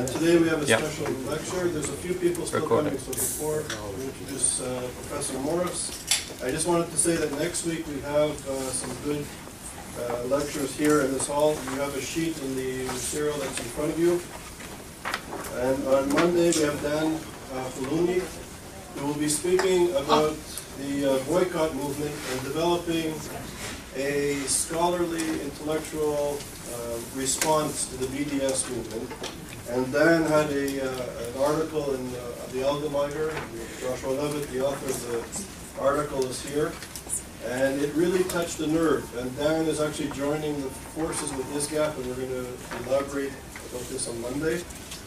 And today we have a special lecture. There's a few people still coming, so before we introduce Professor Morris, I just wanted to say that next week we have some good lectures here in this hall. You have a sheet in the material that's in front of you. And on Monday we have Dan Fuluni, who will be speaking about the boycott movement and developing a scholarly, intellectual response to the BDS movement. And Dan had an article in the Allgemeiner. Joshua Levitt, the author of the article, is here. And it really touched the nerve. And Dan is actually joining the forces with ISGAP, and we're going to elaborate about this on Monday.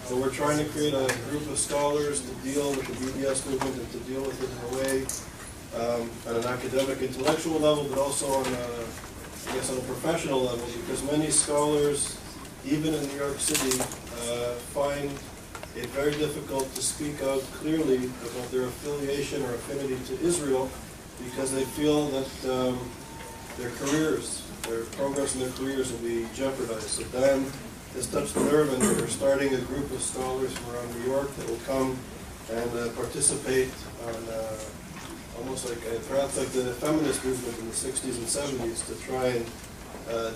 So we're trying to create a group of scholars to deal with the BDS movement and to deal with it in a way at an academic, intellectual level, but also on I guess on a professional level, because many scholars, even in New York City, find it very difficult to speak out clearly about their affiliation or affinity to Israel, because they feel that their careers, their progress in their careers will be jeopardized. So Dan has touched the nerve, and we're starting a group of scholars from around New York that will come and participate on almost like perhaps like the feminist movement in the 60s and 70s to try and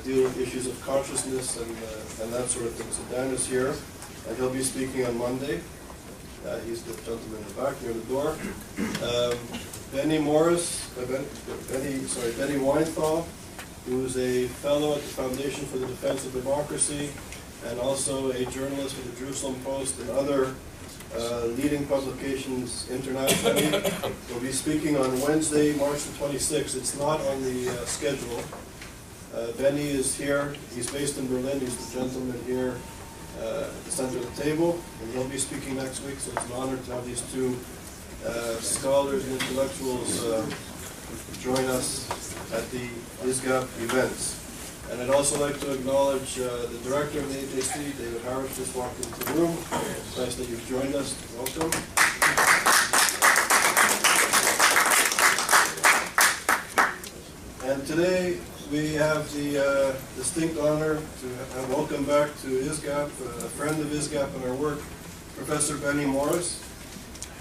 deal with issues of consciousness and that sort of thing. So Dan is here, and he'll be speaking on Monday. He's the gentleman in the back near the door. Benny Weinthal, who is a fellow at the Foundation for the Defense of Democracy and also a journalist for the Jerusalem Post and other leading publications internationally, will be speaking on Wednesday, March the 26th. It's not on the schedule. Benny is here. He's based in Berlin. He's the gentleman here at the center of the table, and he'll be speaking next week, so it's an honor to have these two scholars and intellectuals join us at the ISGAP events. And I'd also like to acknowledge the director of the AJC, David Harris, just walked into the room. It's nice that you've joined us. Welcome. And today we have the distinct honor to welcome back to ISGAP, a friend of ISGAP in our work, Professor Benny Morris.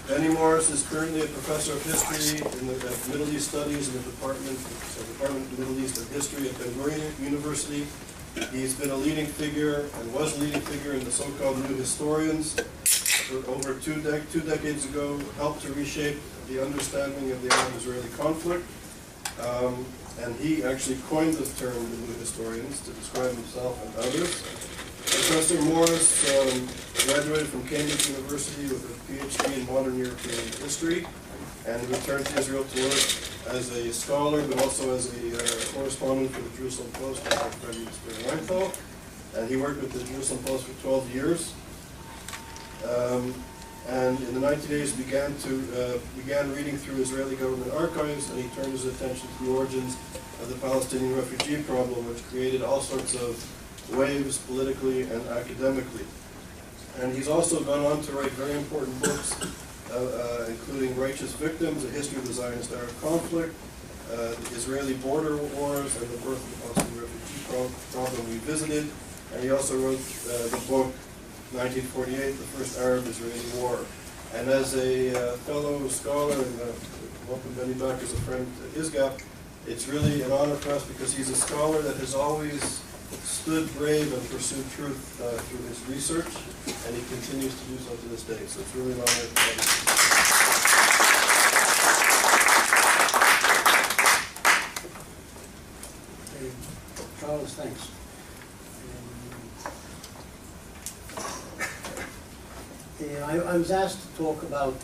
Benny Morris is currently a professor of history in the Middle East Studies in the Department of Middle East and History at Gurion University. He's been a leading figure and was a leading figure in the so-called New Historians. For over two decades ago, helped to reshape the understanding of the Arab-Israeli conflict. And he actually coined the term the New Historians to describe himself and others. Professor Morris graduated from Cambridge University with a PhD in modern European history and returned to Israel to work as a scholar, but also as a correspondent for the Jerusalem Post with my friend Mr. Weinthal. And he worked with the Jerusalem Post for 12 years. And in the 1980s began reading through Israeli government archives, and he turned his attention to the origins of the Palestinian refugee problem, which created all sorts of waves politically and academically. And he's also gone on to write very important books, including Righteous Victims, A History of the Zionist Arab Conflict, the Israeli Border Wars, and the Birth of the Palestinian Refugee Problem Revisited. And he also wrote the book 1948, The First Arab-Israeli War. And as a fellow scholar, and welcome Benny back as a friend to ISGAP, it's really an honor for us because he's a scholar that has always stood brave and pursued truth through his research, and he continues to do so to this day. So it's really an honor to have you. Charles, thanks. I was asked to talk about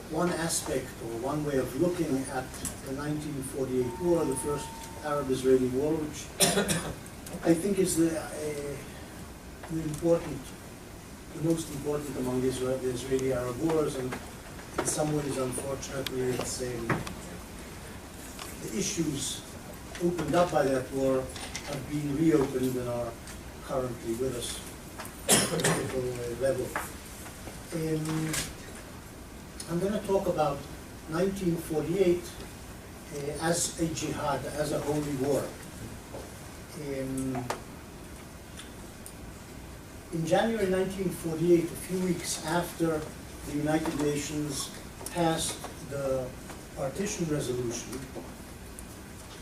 one aspect or one way of looking at the 1948 war, the first Arab-Israeli war, which I think is the most important among the Israeli-Arab wars, and in some ways, unfortunately, it's the issues opened up by that war have been reopened and are currently with us at a political level. I'm going to talk about 1948 as a jihad, as a holy war. in January 1948, a few weeks after the United Nations passed the partition resolution,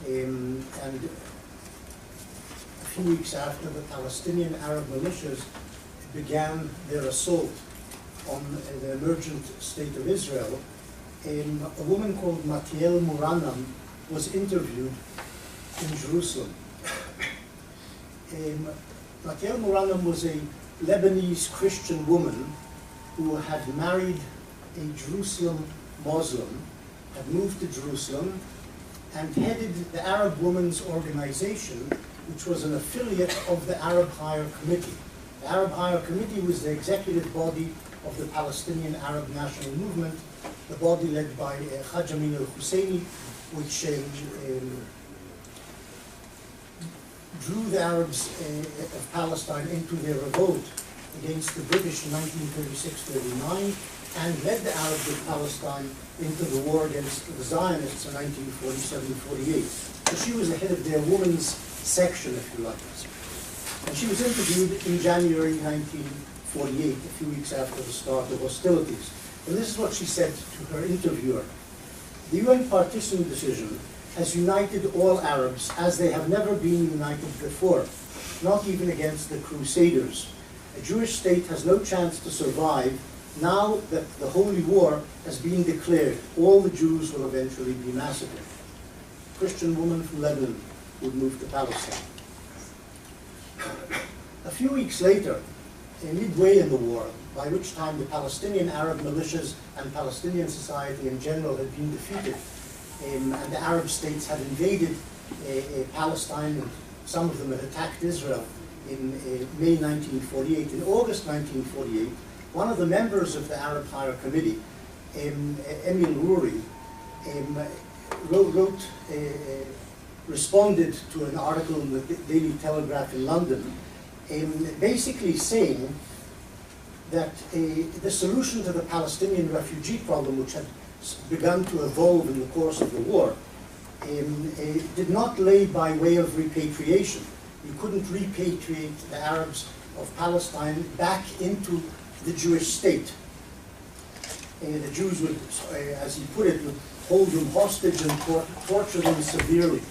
and a few weeks after the Palestinian Arab militias began their assault on the emergent state of Israel, a woman called Matiel Muranam was interviewed in Jerusalem. Matiel Muranam was a Lebanese Christian woman who had married a Jerusalem Muslim, had moved to Jerusalem, and headed the Arab Women's Organization, which was an affiliate of the Arab Higher Committee. The Arab Higher Committee was the executive body of the Palestinian Arab National Movement, the body led by Haj Amin al-Husseini, which drew the Arabs of Palestine into their revolt against the British in 1936-39, and led the Arabs of Palestine into the war against the Zionists in 1947-48. So she was the head of their women's section, if you like. And she was interviewed in January 1948, a few weeks after the start of hostilities. And this is what she said to her interviewer. The UN partition decision has united all Arabs as they have never been united before, not even against the Crusaders. A Jewish state has no chance to survive now that the Holy War has been declared. All the Jews will eventually be massacred. A Christian woman from Lebanon would move to Palestine. A few weeks later, midway in the war, by which time the Palestinian Arab militias and Palestinian society in general had been defeated, and the Arab states had invaded Palestine, and some of them had attacked Israel in May 1948. In August 1948, one of the members of the Arab Higher Committee, Emil Ruri, responded to an article in the Daily Telegraph in London, basically saying that the solution to the Palestinian refugee problem, which had begun to evolve in the course of the war, did not lay by way of repatriation. You couldn't repatriate the Arabs of Palestine back into the Jewish state. The Jews would, as he put it, would hold them hostage and torture them severely.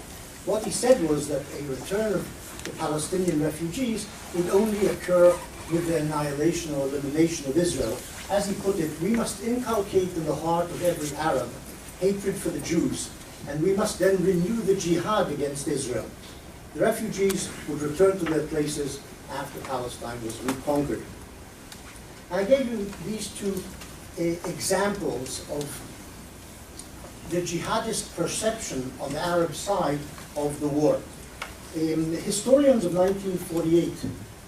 What he said was that a return of the Palestinian refugees would only occur with the annihilation or elimination of Israel. As he put it, we must inculcate in the heart of every Arab hatred for the Jews, and we must then renew the Jihad against Israel. The refugees would return to their places after Palestine was reconquered. I gave you these two examples of the jihadist perception on the Arab side of the war. Historians of 1948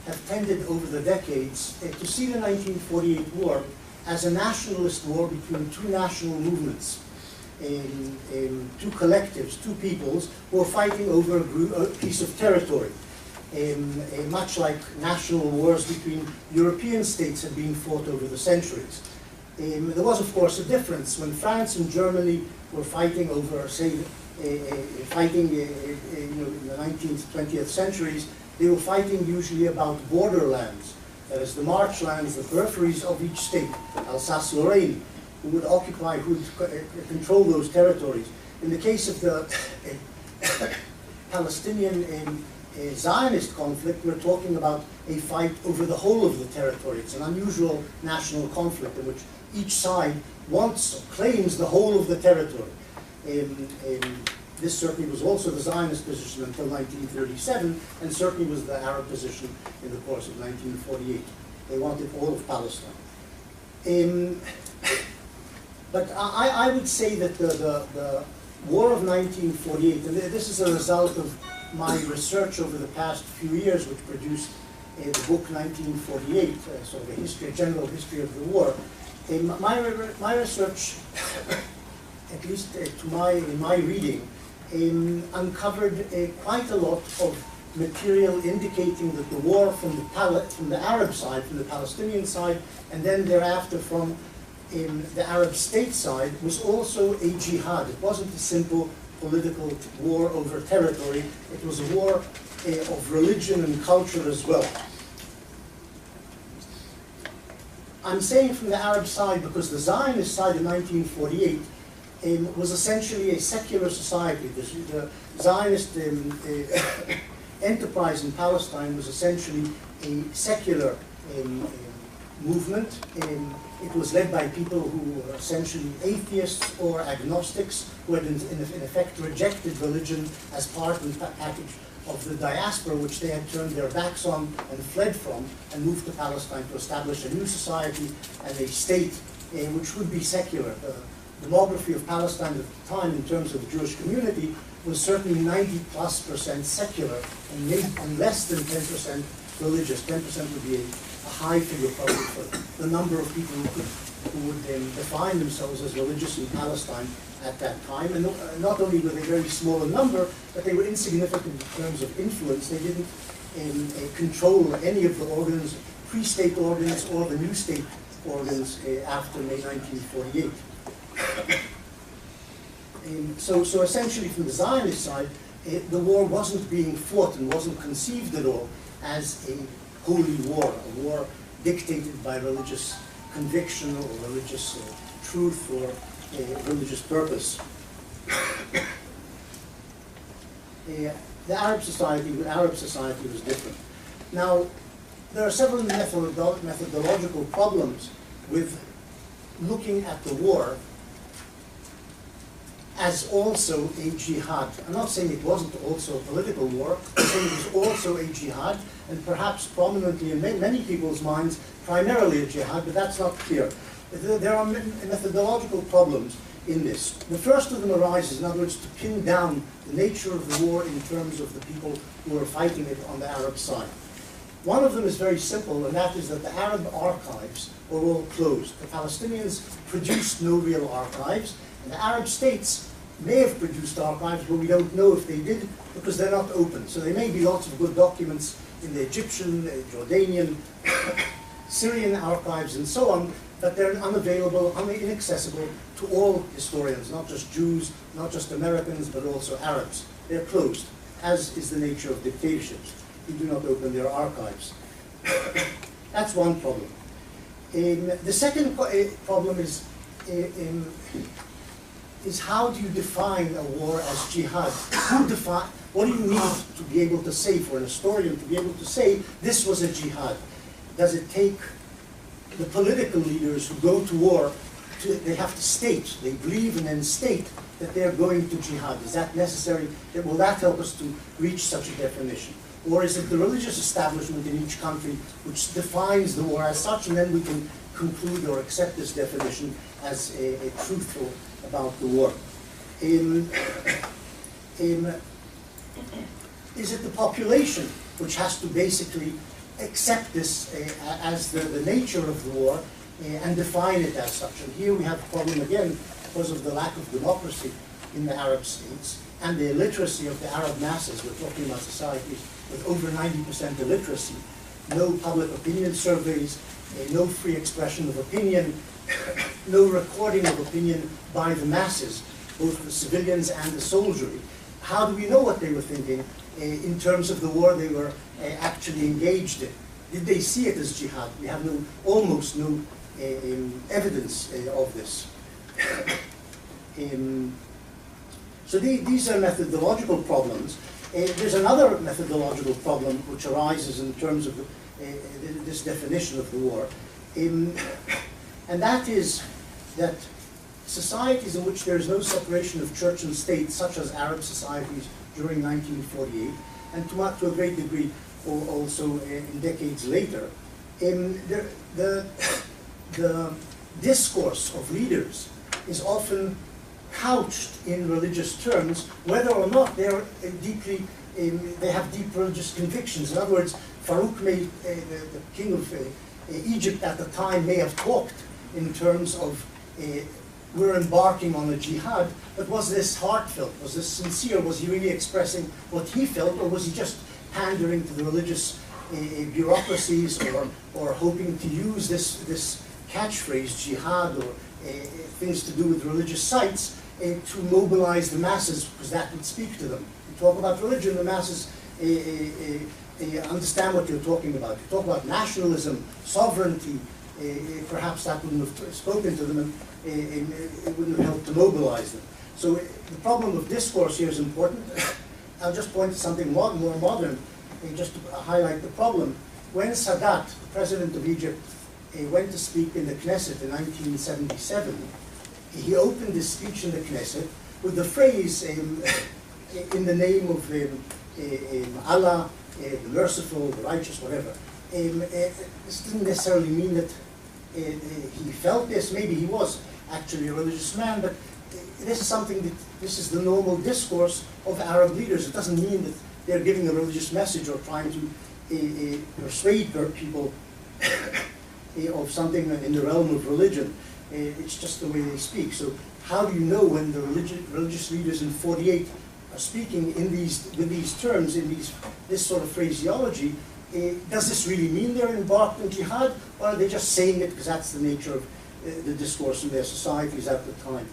have tended over the decades to see the 1948 war as a nationalist war between two national movements, two collectives, two peoples who were fighting over a piece of territory, much like national wars between European states had been fought over the centuries. There was, of course, a difference when France and Germany were fighting over, say, in the 19th, 20th centuries. They were fighting usually about borderlands, that is, the marchlands, the peripheries of each state, Alsace-Lorraine, who would occupy, who would control those territories. In the case of the Palestinian Zionist conflict, we're talking about a fight over the whole of the territory. It's an unusual national conflict in which each side claims the whole of the territory. This certainly was also the Zionist position until 1937, and certainly was the Arab position in the course of 1948. They wanted all of Palestine. But I would say that the War of 1948, and this is a result of my research over the past few years, which produced the book 1948, sort of a history, a general history of the war. My research, at least in my reading, uncovered quite a lot of material indicating that the war from the Arab side, from the Palestinian side, and then thereafter from the Arab state side, was also a jihad. It wasn't a simple political war over territory. It was a war of religion and culture as well. I'm saying from the Arab side because the Zionist side in 1948 was essentially a secular society. The Zionist enterprise in Palestine was essentially a secular movement. It was led by people who were essentially atheists or agnostics, who had in effect rejected religion as part and package of the diaspora, which they had turned their backs on and fled from, and moved to Palestine to establish a new society and a state which would be secular. The demography of Palestine at the time, in terms of the Jewish community, was certainly 90+% secular and less than 10% religious. 10% would be a high figure probably for the number of people who would define themselves as religious in Palestine at that time. And not only were they very small in number, but they were insignificant in terms of influence. They didn't control any of the organs, pre-state organs or the new state organs after May 1948. So essentially from the Zionist side, the war wasn't being fought and wasn't conceived at all as a holy war, a war dictated by religious conviction or religious truth or religious purpose. The Arab society was different. Now, there are several methodological problems with looking at the war as also a jihad. I'm not saying it wasn't also a political war, I'm saying it was also a jihad, and perhaps prominently in many people's minds, primarily a jihad, but that's not clear. There are methodological problems in this. The first of them arises, in other words, to pin down the nature of the war in terms of the people who are fighting it on the Arab side. One of them is very simple, and that is that the Arab archives were all closed. The Palestinians produced no real archives, and the Arab states may have produced archives, but we don't know if they did because they're not open. So there may be lots of good documents in the Egyptian, Jordanian, Syrian archives and so on, but they're unavailable, inaccessible to all historians, not just Jews, not just Americans, but also Arabs. They're closed, as is the nature of dictatorships. You do not open their archives. That's one problem. The second problem is how do you define a war as jihad? What do you need to be able to say, for an historian to be able to say, this was a jihad? Does it take the political leaders who go to war, they have to state, they believe and then state that they're going to jihad? Is that necessary? Will that help us to reach such a definition? Or is it the religious establishment in each country which defines the war as such, and then we can conclude or accept this definition as a truthful about the war? Is it the population which has to basically accept this as the nature of the war and define it as such? And here we have a problem again because of the lack of democracy in the Arab states and the illiteracy of the Arab masses. We're talking about societies with over 90% illiteracy, no public opinion surveys, no free expression of opinion, no recording of opinion by the masses, both the civilians and the soldiery. How do we know what they were thinking in terms of the war they were actually engaged in? Did they see it as jihad? We have almost no evidence of this. So these are methodological problems. There's another methodological problem which arises in terms of this definition of the war, and that is that societies in which there is no separation of church and state, such as Arab societies during 1948, and to a great degree also in decades later, the discourse of leaders is often couched in religious terms, whether or not they're they have deep religious convictions. In other words, Farouk the king of Egypt at the time may have talked in terms of we're embarking on a jihad, but was this heartfelt? Was this sincere? Was he really expressing what he felt, or was he just pandering to the religious bureaucracies or hoping to use this catchphrase, jihad, or things to do with religious sites to mobilize the masses, because that would speak to them. You talk about religion, the masses understand what you're talking about. You talk about nationalism, sovereignty, perhaps that wouldn't have spoken to them, and it wouldn't have helped to mobilize them. So the problem of discourse here is important. I'll just point to something more modern, just to highlight the problem. When Sadat, the president of Egypt, went to speak in the Knesset in 1977, he opened his speech in the Knesset with the phrase, in the name of Allah, the merciful, the righteous, whatever. This didn't necessarily mean that he felt this. Maybe he was actually a religious man, but this is something that, this is the normal discourse of Arab leaders. It doesn't mean that they're giving a religious message or trying to persuade people of something in the realm of religion. It's just the way they speak. So how do you know when the religious leaders in 48 are speaking in with these terms, in this sort of phraseology? Does this really mean they're embarked in jihad, or are they just saying it because that's the nature of the discourse in their societies at the time?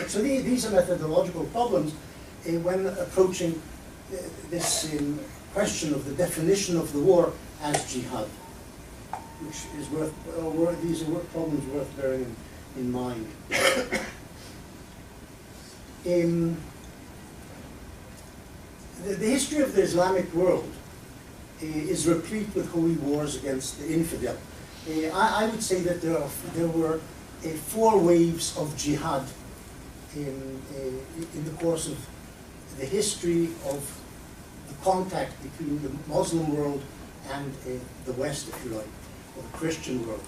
So these are methodological problems when approaching this question of the definition of the war as jihad, which is these are problems worth bearing in mind. The history of the Islamic world is replete with holy wars against the infidel. I would say that there were 4 waves of jihad in the course of the history of the contact between the Muslim world and the West, if you like, or the Christian world.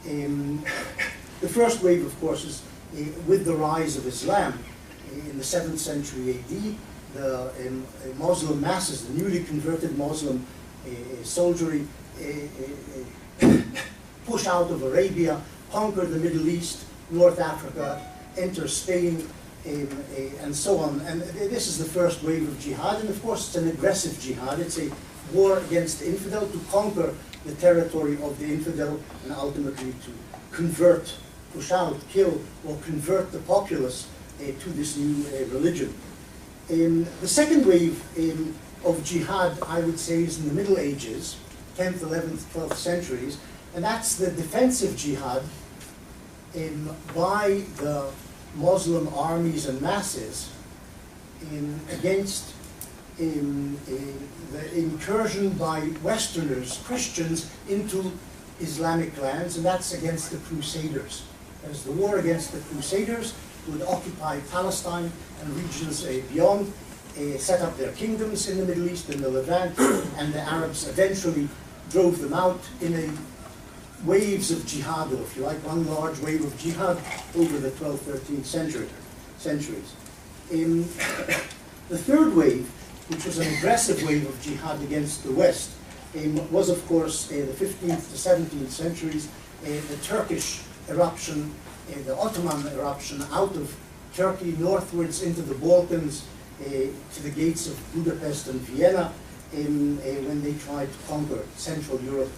The first wave, of course, is with the rise of Islam in the 7th century AD. The Muslim masses, the newly converted Muslim soldiery, push out of Arabia, conquer the Middle East, North Africa, enter Spain, and so on. And this is the first wave of jihad, and of course it's an aggressive jihad. It's a war against the infidel to conquer the territory of the infidel and ultimately to convert, push out, kill, or convert the populace to this new religion. The second wave of jihad, I would say, is in the Middle Ages, 10th, 11th, 12th centuries, and that's the defensive jihad by the Muslim armies and masses against the incursion by Westerners, Christians, into Islamic lands, and that's against the Crusaders. That is the war against the Crusaders, who would occupy Palestine and regions beyond, set up their kingdoms in the Middle East, in the Levant, and the Arabs eventually drove them out in waves of jihad, or if you like, one large wave of jihad over the 12th, 13th centuries. The third wave, which was an aggressive wave of jihad against the West, was of course the 15th to 17th centuries, the Turkish eruption, the Ottoman eruption out of Turkey northwards into the Balkans, to the gates of Budapest and Vienna, when they tried to conquer Central Europe,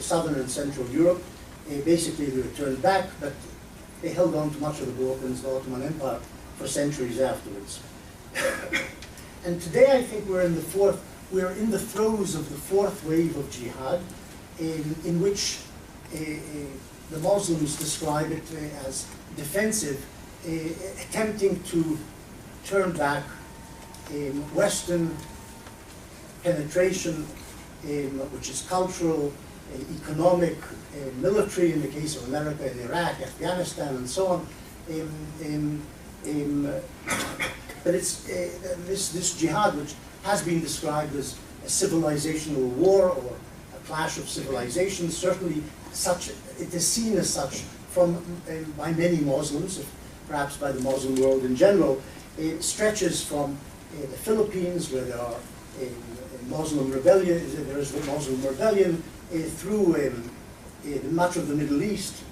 southern and Central Europe. Basically they returned back, but they held on to much of the Balkans, the Ottoman Empire, for centuries afterwards. And today I think we're in the throes of the 4th wave of jihad, in which the Muslims describe it as defensive, attempting to turn back Western penetration, which is cultural, economic, military in the case of America in Iraq, Afghanistan, and so on. But it's this jihad, which has been described as a civilizational war or a clash of civilizations. Certainly, it is seen as such by many Muslims, perhaps by the Muslim world in general. It stretches from the Philippines, where there are Muslim rebellion. There is a Muslim rebellion through much of the Middle East,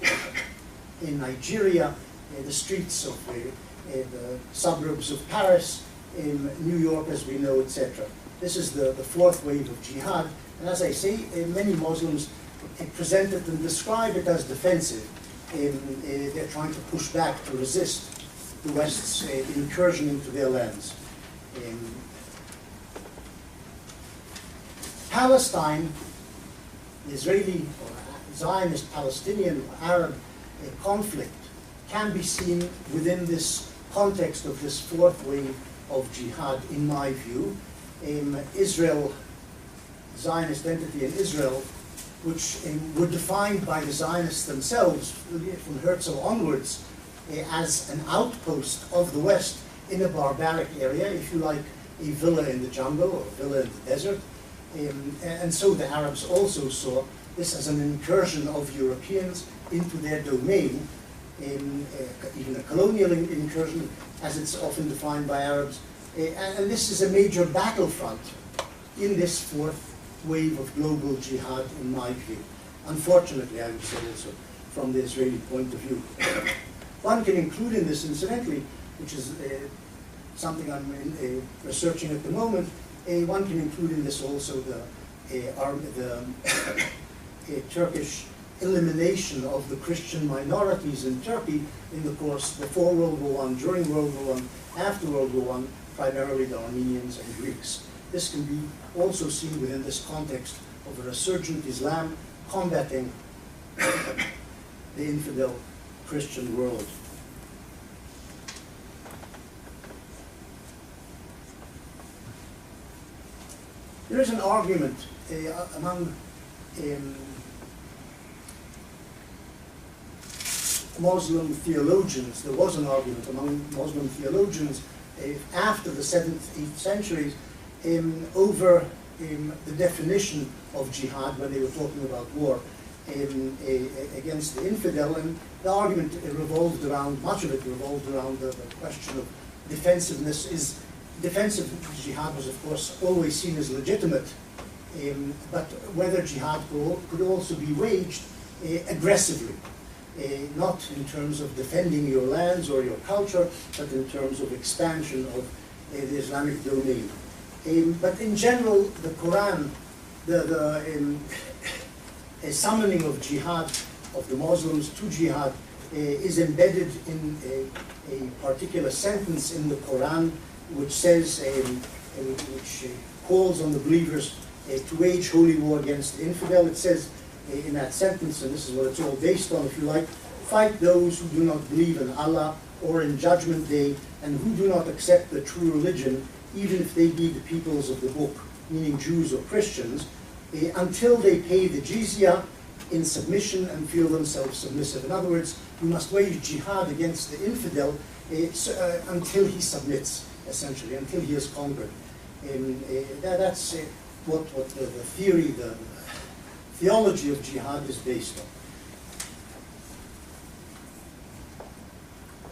in Nigeria, the streets of the suburbs of Paris, in New York, as we know, etc. This is the 4th wave of jihad, and as I say, many Muslims present it and describe it as defensive. They're trying to push back, to resist the West's incursion into their lands. Palestine, the Zionist-Palestinian Arab conflict can be seen within this context of this fourth wave of jihad, in my view. Israel, Zionist entity in Israel, which were defined by the Zionists themselves from Herzl onwards as an outpost of the West in a barbaric area, if you like, a villa in the jungle or a villa in the desert. And so the Arabs also saw this as an incursion of Europeans into their domain, even a colonial incursion, as it's often defined by Arabs. And this is a major battlefront in this fourth wave of global jihad, in my view. Unfortunately, I would say also, from the Israeli point of view. One can include in this, incidentally, which is something I'm researching at the moment, one can include in this also the Turkish elimination of the Christian minorities in Turkey in the course before World War I, during World War I, after World War I, primarily the Armenians and Greeks. This can be also seen within this context of a resurgent Islam combating the infidel Christian world. There is an argument among Muslim theologians, there was an argument among Muslim theologians after the 7th, 8th centuries over the definition of jihad when they were talking about war against the infidel, and the argument revolved around, much of it revolved around the question of defensiveness. Defensive jihad was, of course, always seen as legitimate, but whether jihad could also be waged aggressively, not in terms of defending your lands or your culture, but in terms of expansion of the Islamic domain. But in general, the Quran, a summoning of jihad, of the Muslims to jihad, is embedded in a particular sentence in the Quran, which says, which calls on the believers to wage holy war against the infidel. It says in that sentence, and this is what it's all based on, if you like, fight those who do not believe in Allah or in Judgment Day, and who do not accept the true religion, even if they be the peoples of the book, meaning Jews or Christians, until they pay the jizya in submission and feel themselves submissive. In other words, you must wage jihad against the infidel until he submits, essentially, until he is conquered. That's what the theory, the theology of jihad is based on.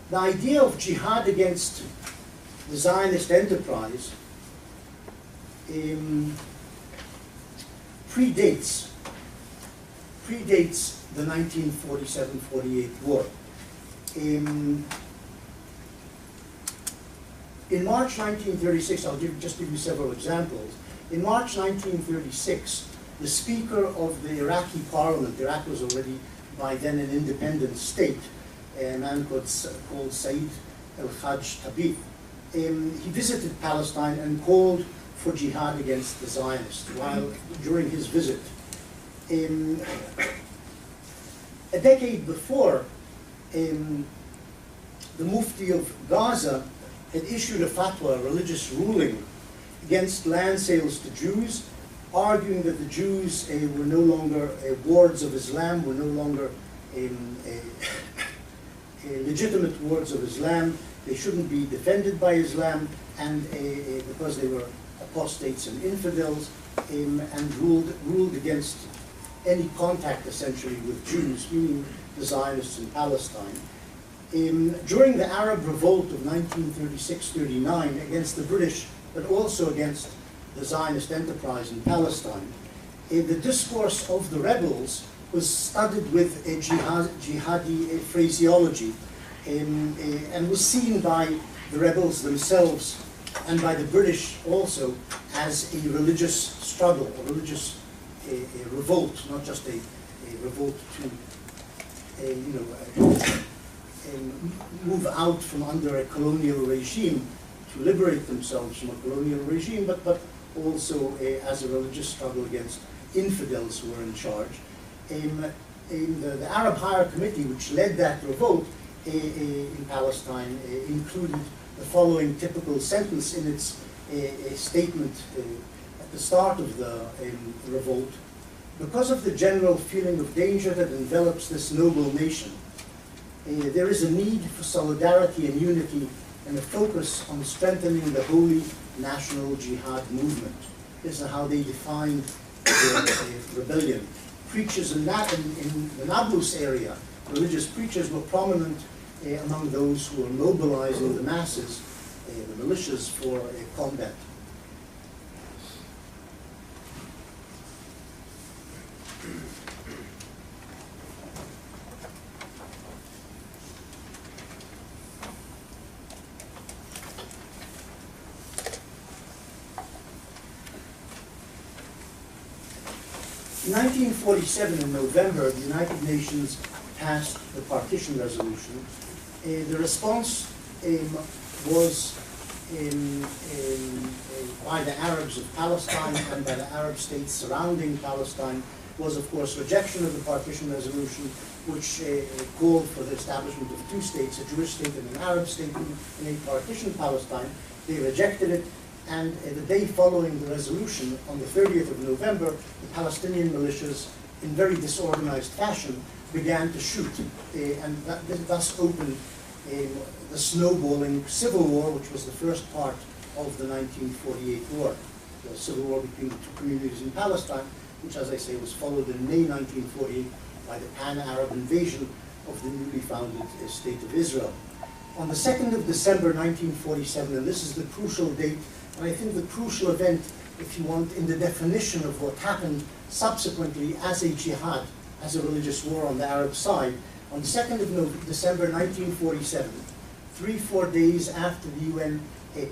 The idea of jihad against the Zionist enterprise predates the 1947-48 war. In March 1936, I'll just give you several examples. In March 1936, the Speaker of the Iraqi Parliament, Iraq was already by then an independent state, a man called Saeed al-Hajj Tabith, he visited Palestine and called for jihad against the Zionists during his visit. A decade before, the Mufti of Gaza had issued a fatwa, a religious ruling, against land sales to Jews, arguing that the Jews were no longer wards of Islam, were no longer legitimate wards of Islam. They shouldn't be defended by Islam, and because they were apostates and infidels, and ruled against any contact, essentially, with Jews, meaning the Zionists in Palestine. During the Arab revolt of 1936-39 against the British, but also against the Zionist enterprise in Palestine, the discourse of the rebels was studied with a jihadi phraseology, and was seen by the rebels themselves and by the British also as a religious struggle, a religious revolt, not just a revolt to move out from under a colonial regime, to liberate themselves from a colonial regime, but also as a religious struggle against infidels who were in charge. the Arab Higher Committee, which led that revolt in Palestine, included the following typical sentence in its statement at the start of the revolt. Because of the general feeling of danger that envelops this noble nation, there is a need for solidarity and unity and a focus on strengthening the holy national jihad movement. This is how they defined the rebellion. Preachers in the Nablus area, religious preachers, were prominent among those who were mobilizing the masses, the militias, for combat. In 1947, in November, the United Nations passed the partition resolution. The response was by the Arabs of Palestine and by the Arab states surrounding Palestine was, of course, rejection of the partition resolution, which called for the establishment of two states, a Jewish state and an Arab state in a partitioned Palestine. They rejected it. And the day following the resolution, on the 30th of November, the Palestinian militias, in very disorganized fashion, began to shoot, and thus opened the snowballing civil war, which was the first part of the 1948 war, the civil war between the two communities in Palestine, which, as I say, was followed in May 1948 by the pan-Arab invasion of the newly founded State of Israel. On the 2nd of December 1947, and this is the crucial date, and I think the crucial event, if you want, in the definition of what happened subsequently as a jihad, as a religious war on the Arab side, on the 2nd of December 1947, 3-4 days after the UN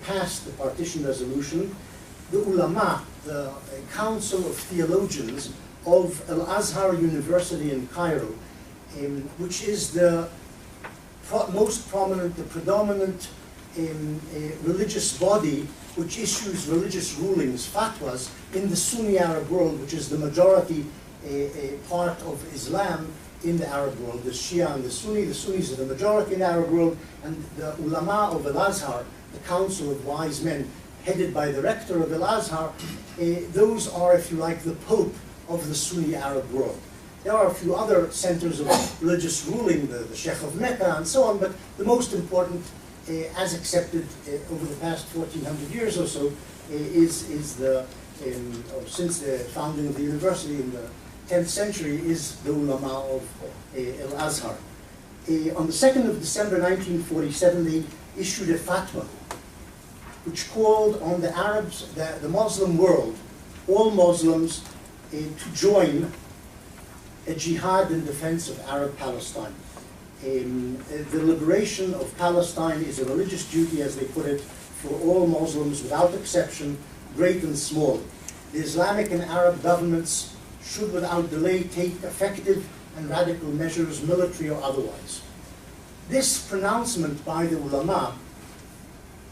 passed the partition resolution, the ulama, the Council of Theologians of Al-Azhar University in Cairo, which is the most prominent, the predominant religious body which issues religious rulings, fatwas, in the Sunni Arab world, which is the majority part of Islam in the Arab world. The Shia and the Sunnis are the majority in the Arab world, and the ulama of Al-Azhar, the council of wise men, headed by the rector of Al-Azhar, those are, if you like, the Pope of the Sunni Arab world. There are a few other centers of religious ruling, the Sheikh of Mecca and so on, but the most important, as accepted over the past 1400 years or so, is the, or since the founding of the university in the 10th century, is the ulama of Al-Azhar. On the 2nd of December 1947, they issued a fatwa which called on the Arabs, the Muslim world, all Muslims, to join a jihad in defense of Arab Palestine. The liberation of Palestine is a religious duty, as they put it, for all Muslims without exception, great and small. The Islamic and Arab governments should without delay take effective and radical measures, military or otherwise. This pronouncement by the ulama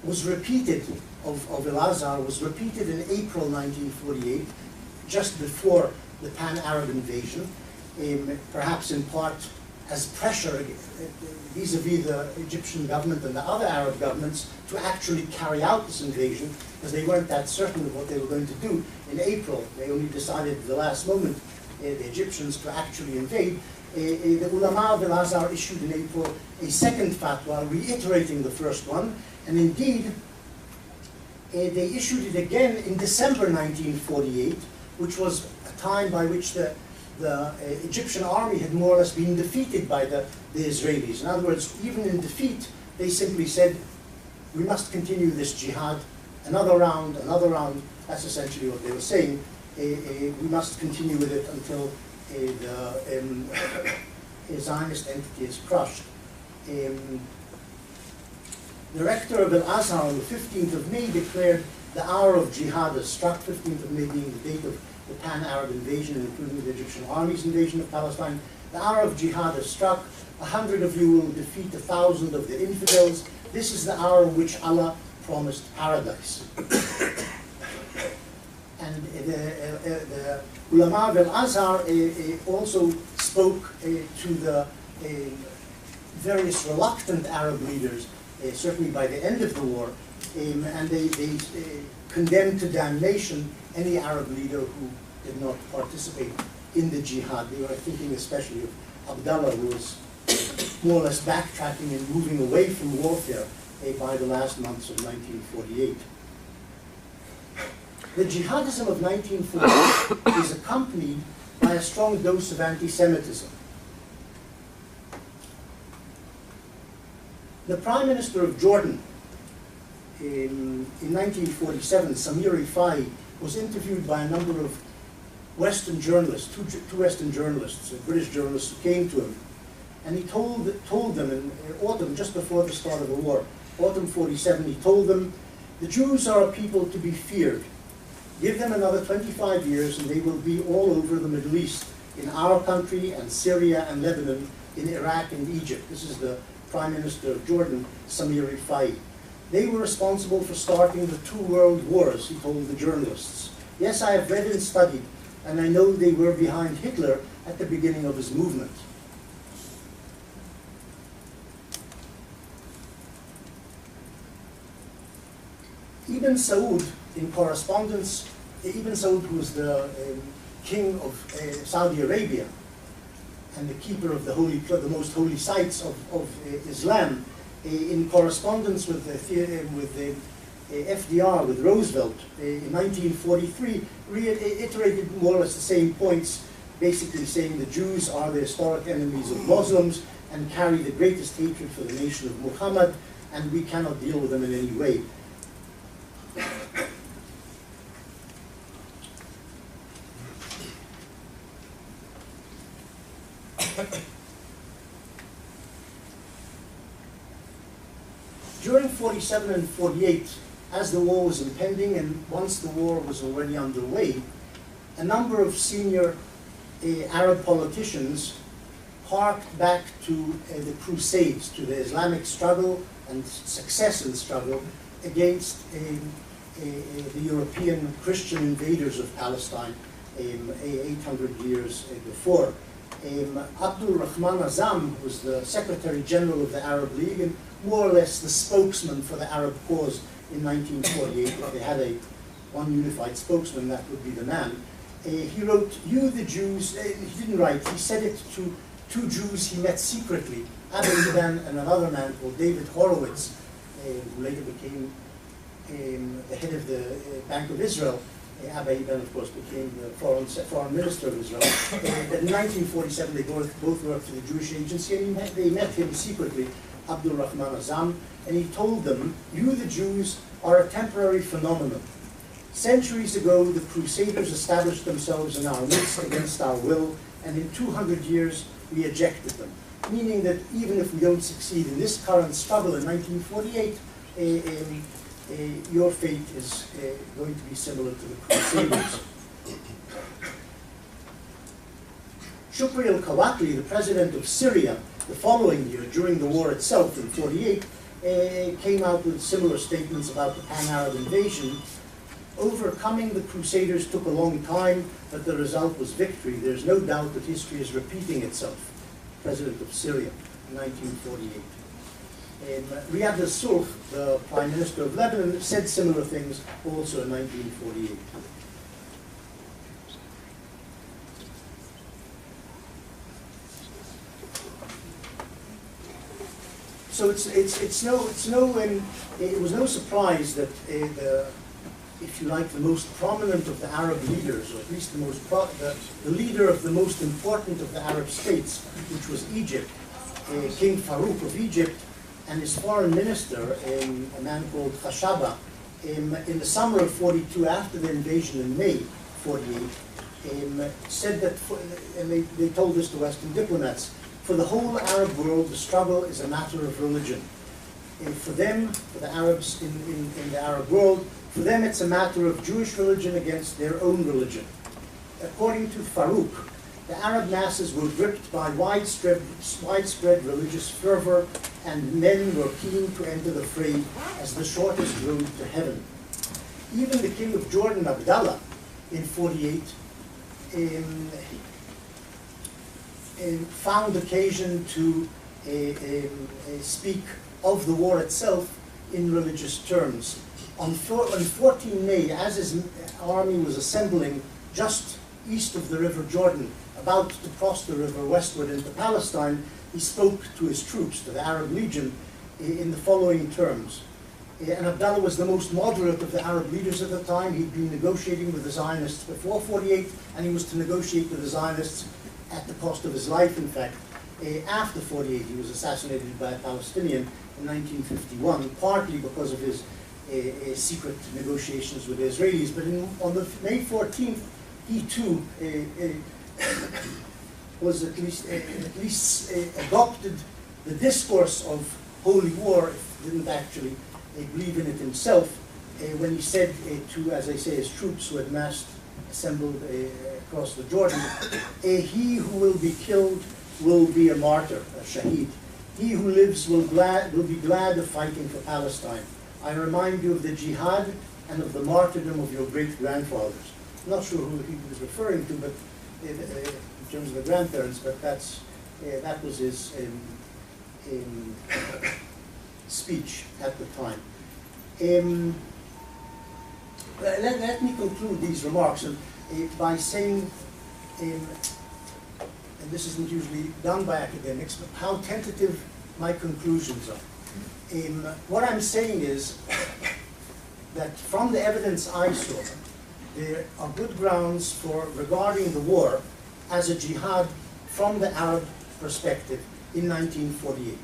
was repeated, of Al-Azhar, was repeated in April 1948, just before the pan-Arab invasion, perhaps in part as pressure vis-a-vis the Egyptian government and the other Arab governments to actually carry out this invasion, because they weren't that certain of what they were going to do in April. They only decided at the last moment, the Egyptians, to actually invade. The ulama of Al-Azhar issued in April a second fatwa reiterating the first one, and indeed they issued it again in December 1948, which was a time by which the Egyptian army had more or less been defeated by the Israelis. In other words, even in defeat, they simply said, we must continue this jihad, another round, that's essentially what they were saying. We must continue with it until the Zionist entity is crushed. The rector of Al-Azhar on the 15th of May declared the hour of jihad has struck, 15th of May being the date of the pan-Arab invasion, including the Egyptian army's invasion of Palestine. The hour of jihad has struck. 100 of you will defeat 1,000 of the infidels. This is the hour in which Allah promised paradise. And And the ulama of Al-Azhar also spoke to the various reluctant Arab leaders, certainly by the end of the war, and they condemned to damnation any Arab leader who did not participate in the jihad. They were thinking especially of Abdullah, who was more or less backtracking and moving away from warfare by the last months of 1948. The jihadism of 1948 is accompanied by a strong dose of anti-Semitism. The Prime Minister of Jordan in 1947, Samir Rifai, was interviewed by a number of Western journalists, two Western journalists, British journalists who came to him. And he told them in autumn, just before the start of the war, autumn 47, he told them, the Jews are a people to be feared. Give them another 25 years and they will be all over the Middle East, in our country and Syria and Lebanon, in Iraq and Egypt. This is the Prime Minister of Jordan, Samir Rifai. They were responsible for starting the 2 world wars, he told the journalists. Yes, I have read and studied, and I know they were behind Hitler at the beginning of his movement. Ibn Saud, in correspondence, Ibn Saud, who was the king of Saudi Arabia and the keeper of the most holy sites of Islam, in correspondence with FDR, with Roosevelt, in 1943, reiterated more or less the same points, basically saying the Jews are the historic enemies of Muslims and carry the greatest hatred for the nation of Muhammad, and we cannot deal with them in any way. During 47 and 48, as the war was impending and once the war was already underway, a number of senior Arab politicians harked back to the Crusades, to the Islamic struggle and success in the struggle against the European Christian invaders of Palestine 800 years before. Abdul Rahman Azam was the Secretary General of the Arab League and more or less the spokesman for the Arab cause in 1948. If they had one unified spokesman, that would be the man. He wrote, "You the Jews," he didn't write, he said it to 2 Jews he met secretly, Abu Iban and another man called David Horowitz, who later became the head of the Bank of Israel. Abu Iban, of course, became the foreign minister of Israel. But in 1947, they both worked for the Jewish Agency, and they met him secretly, Abdul Rahman Azam, and he told them, "You, the Jews, are a temporary phenomenon. Centuries ago, the Crusaders established themselves in our midst against our will, and in 200 years, we ejected them." Meaning that even if we don't succeed in this current struggle in 1948, your fate is going to be similar to the Crusaders. Shukri al-Kawakli, the president of Syria, the following year, during the war itself in 48, came out with similar statements about the Pan-Arab invasion. Overcoming the Crusaders took a long time, but the result was victory. There's no doubt that history is repeating itself. President of Syria in 1948. Riyad al-Sulh, the Prime Minister of Lebanon, said similar things also in 1948. So it was no surprise that if you like, the most prominent of the Arab leaders, or at least the leader of the most important of the Arab states, which was Egypt, King Farouk of Egypt, and his foreign minister, a man called Khashaba, in the summer of 42, after the invasion in May 48, said that, and they told this to Western diplomats, for the whole Arab world, the struggle is a matter of religion. And for them, for the Arabs in the Arab world, for them it's a matter of Jewish religion against their own religion. According to Farouk, the Arab masses were gripped by widespread religious fervor, and men were keen to enter the fray as the shortest road to heaven. Even the king of Jordan, Abdullah, in 48, found occasion to speak of the war itself in religious terms. On 14 May, as his army was assembling just east of the River Jordan, about to cross the river westward into Palestine, he spoke to his troops, to the Arab Legion, in the following terms. And Abdallah was the most moderate of the Arab leaders at the time. He'd been negotiating with the Zionists before 48, and he was to negotiate with the Zionists at the cost of his life, in fact. After 48, he was assassinated by a Palestinian in 1951, partly because of his secret negotiations with the Israelis. But on the May 14th, he too was at least adopted the discourse of holy war, if he didn't actually believe in it himself, when he said to, as I say, his troops who had massed, assembled across the Jordan, he who will be killed will be a martyr, a shaheed. He who lives will be glad of fighting for Palestine. I remind you of the jihad and of the martyrdom of your great-grandfathers. I'm not sure who he was referring to, but in terms of the grandparents, but that was his speech at the time. Let me conclude these remarks by saying, and this isn't usually done by academics, but how tentative my conclusions are. What I'm saying is that from the evidence I saw, there are good grounds for regarding the war as a jihad from the Arab perspective in 1948.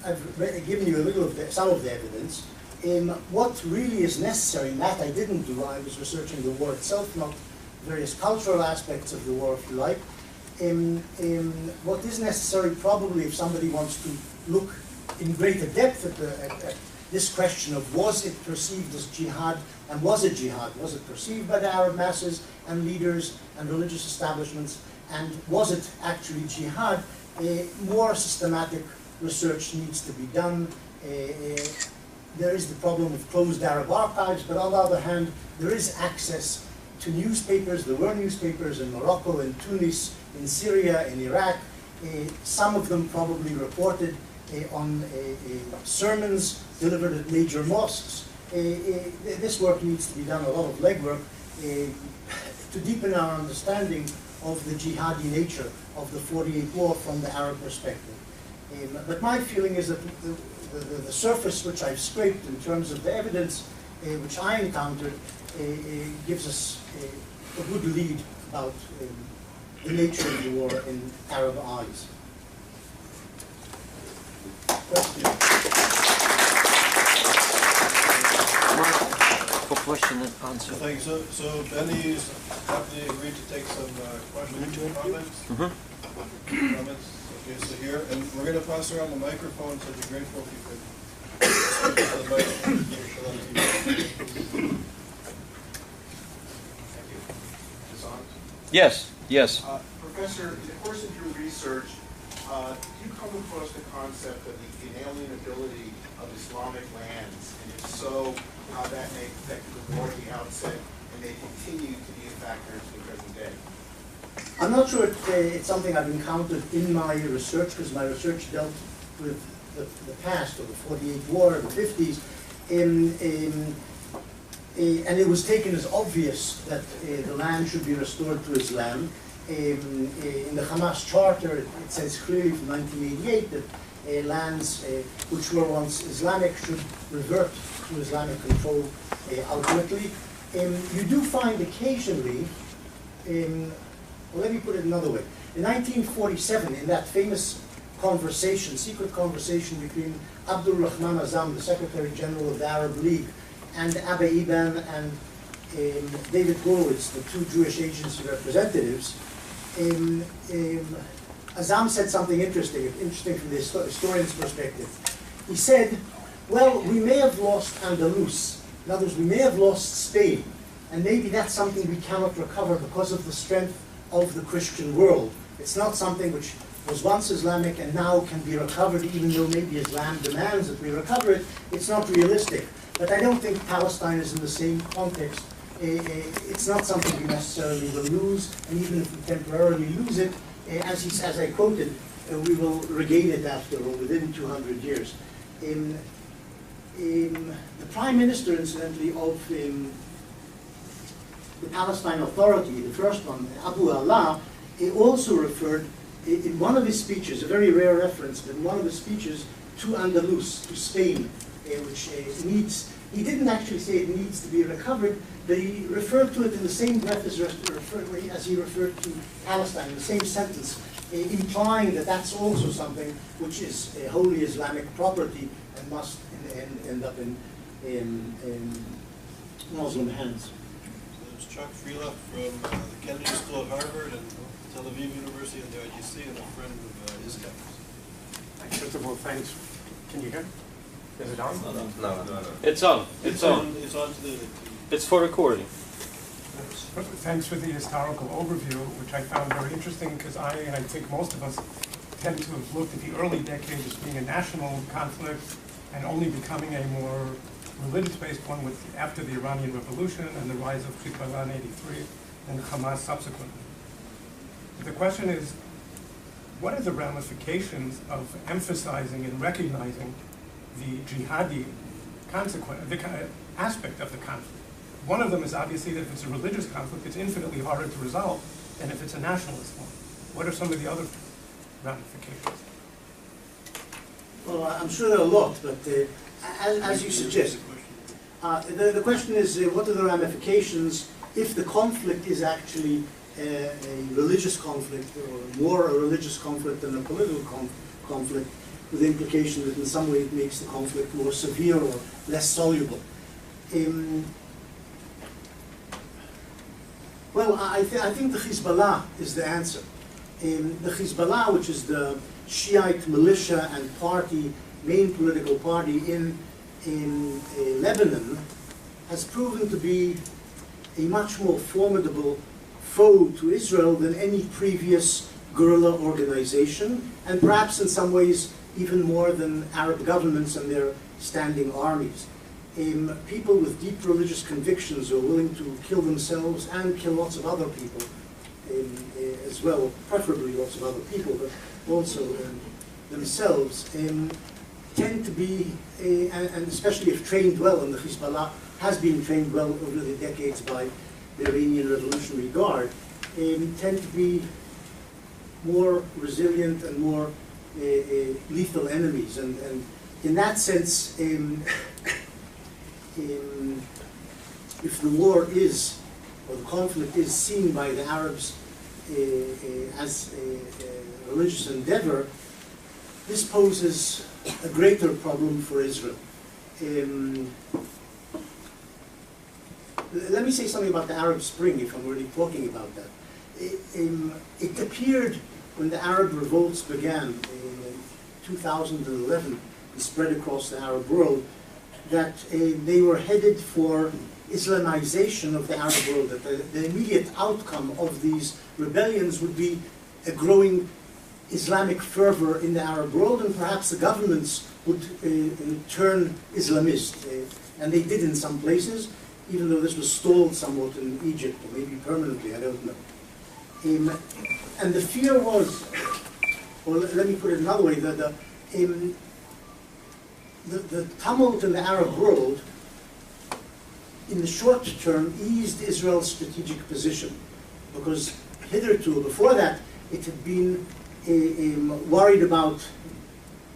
I've given you a little of some of the evidence. What really is necessary, and that I didn't do, I was researching the war itself, not various cultural aspects of the war, if you like. What is necessary, probably, if somebody wants to look in greater depth at this question of was it perceived as jihad, and was it jihad? Was it perceived by the Arab masses and leaders and religious establishments, and was it actually jihad? More systematic research needs to be done. There is the problem of closed Arab archives, but on the other hand, there is access to newspapers. There were newspapers in Morocco, in Tunis, in Syria, in Iraq. Some of them probably reported on sermons delivered at major mosques. This work needs to be done, a lot of legwork, to deepen our understanding of the jihadi nature of the 48 war from the Arab perspective. But my feeling is that the surface which I've scraped in terms of the evidence which I encountered gives us a good lead about the nature of the war in Arab eyes. For question and answer. Thank you. So Benny's happily agreed to take some questions and comments. Comments. Okay, so here, and we're going to pass around the microphone, so I'd be grateful if you could speak to the microphone. Thank you. Is this on? Yes, yes. Professor, in the course of your research, do you come across the concept of the inalienability of Islamic lands, and if so, how that may affect the war at the outset and may continue to be a factor to the present day? I'm not sure it's something I've encountered in my research, because my research dealt with the past, or the 48 war, the 50s, and it was taken as obvious that the land should be restored to Islam. In the Hamas charter, it says clearly from 1988 that lands which were once Islamic should revert to Islamic control ultimately. You do find occasionally, well, let me put it another way. In 1947, in that famous conversation, secret conversation between Abdul Rahman Azam, the Secretary General of the Arab League, and Abba Eban and David Gurwitz, the two Jewish agency representatives, Azam said something interesting from the historian's perspective. He said, well, we may have lost Andalus. In other words, we may have lost Spain, and maybe that's something we cannot recover because of the strength of the Christian world. It's not something which was once Islamic and now can be recovered, even though maybe Islam demands that we recover it. It's not realistic. But I don't think Palestine is in the same context it's not something we necessarily will lose, and even if we temporarily lose it, as I quoted, we will regain it after or within 200 years. The Prime Minister, incidentally, of the Palestine Authority, the first one, Abu Allah, also referred in one of his speeches, a very rare reference, but in one of his speeches to Andalus, to Spain, which needs, he didn't actually say it needs to be recovered, but he referred to it in the same breath as he referred to Palestine, in the same sentence, implying that that's also something which is wholly Islamic property and must in the end end up in Muslim hands. There's Chuck Freelock from the Kennedy School at Harvard and Tel Aviv University and the IGC, and a friend of ISGAP. First of all, thanks. Can you hear? Is it on? No. It's on. It's on. It's on to the. It's for recording. Thanks for the historical overview, which I found very interesting because I think most of us tend to have looked at the early decades as being a national conflict and only becoming a more religious-based one after the Iranian Revolution and the rise of Hezbollah in '83 and Hamas subsequently. The question is, what are the ramifications of emphasizing and recognizing the jihadi aspect of the conflict? One of them is obviously that if it's a religious conflict, it's infinitely harder to resolve than if it's a nationalist one. What are some of the other ramifications? Well, I'm sure there are a lot, but as you suggest, the question is what are the ramifications if the conflict is actually a religious conflict, or more a religious conflict than a political conflict, with the implication that in some way it makes the conflict more severe or less soluble. Well, I think the Hezbollah is the answer. The Hezbollah, which is the Shiite militia and party, main political party in Lebanon, has proven to be a much more formidable foe to Israel than any previous guerrilla organization, and perhaps in some ways even more than Arab governments and their standing armies. People with deep religious convictions are willing to kill themselves and kill lots of other people as well, preferably lots of other people, but also themselves, tend to be, and especially if trained well, and the Hezbollah has been trained well over the decades by the Iranian Revolutionary Guard, tend to be more resilient and more lethal enemies. And in that sense, if the war is, or the conflict is seen by the Arabs as a religious endeavor, this poses a greater problem for Israel. Let me say something about the Arab Spring, if I'm already talking about that. It appeared when the Arab revolts began in 2011 and spread across the Arab world, that they were headed for Islamization of the Arab world, that the immediate outcome of these rebellions would be a growing Islamic fervor in the Arab world, and perhaps the governments would turn Islamist. And they did in some places, even though this was stalled somewhat in Egypt, or maybe permanently, I don't know. And the fear was, or let me put it another way, that the tumult in the Arab world, in the short term, eased Israel's strategic position, because hitherto, before that, it had been worried about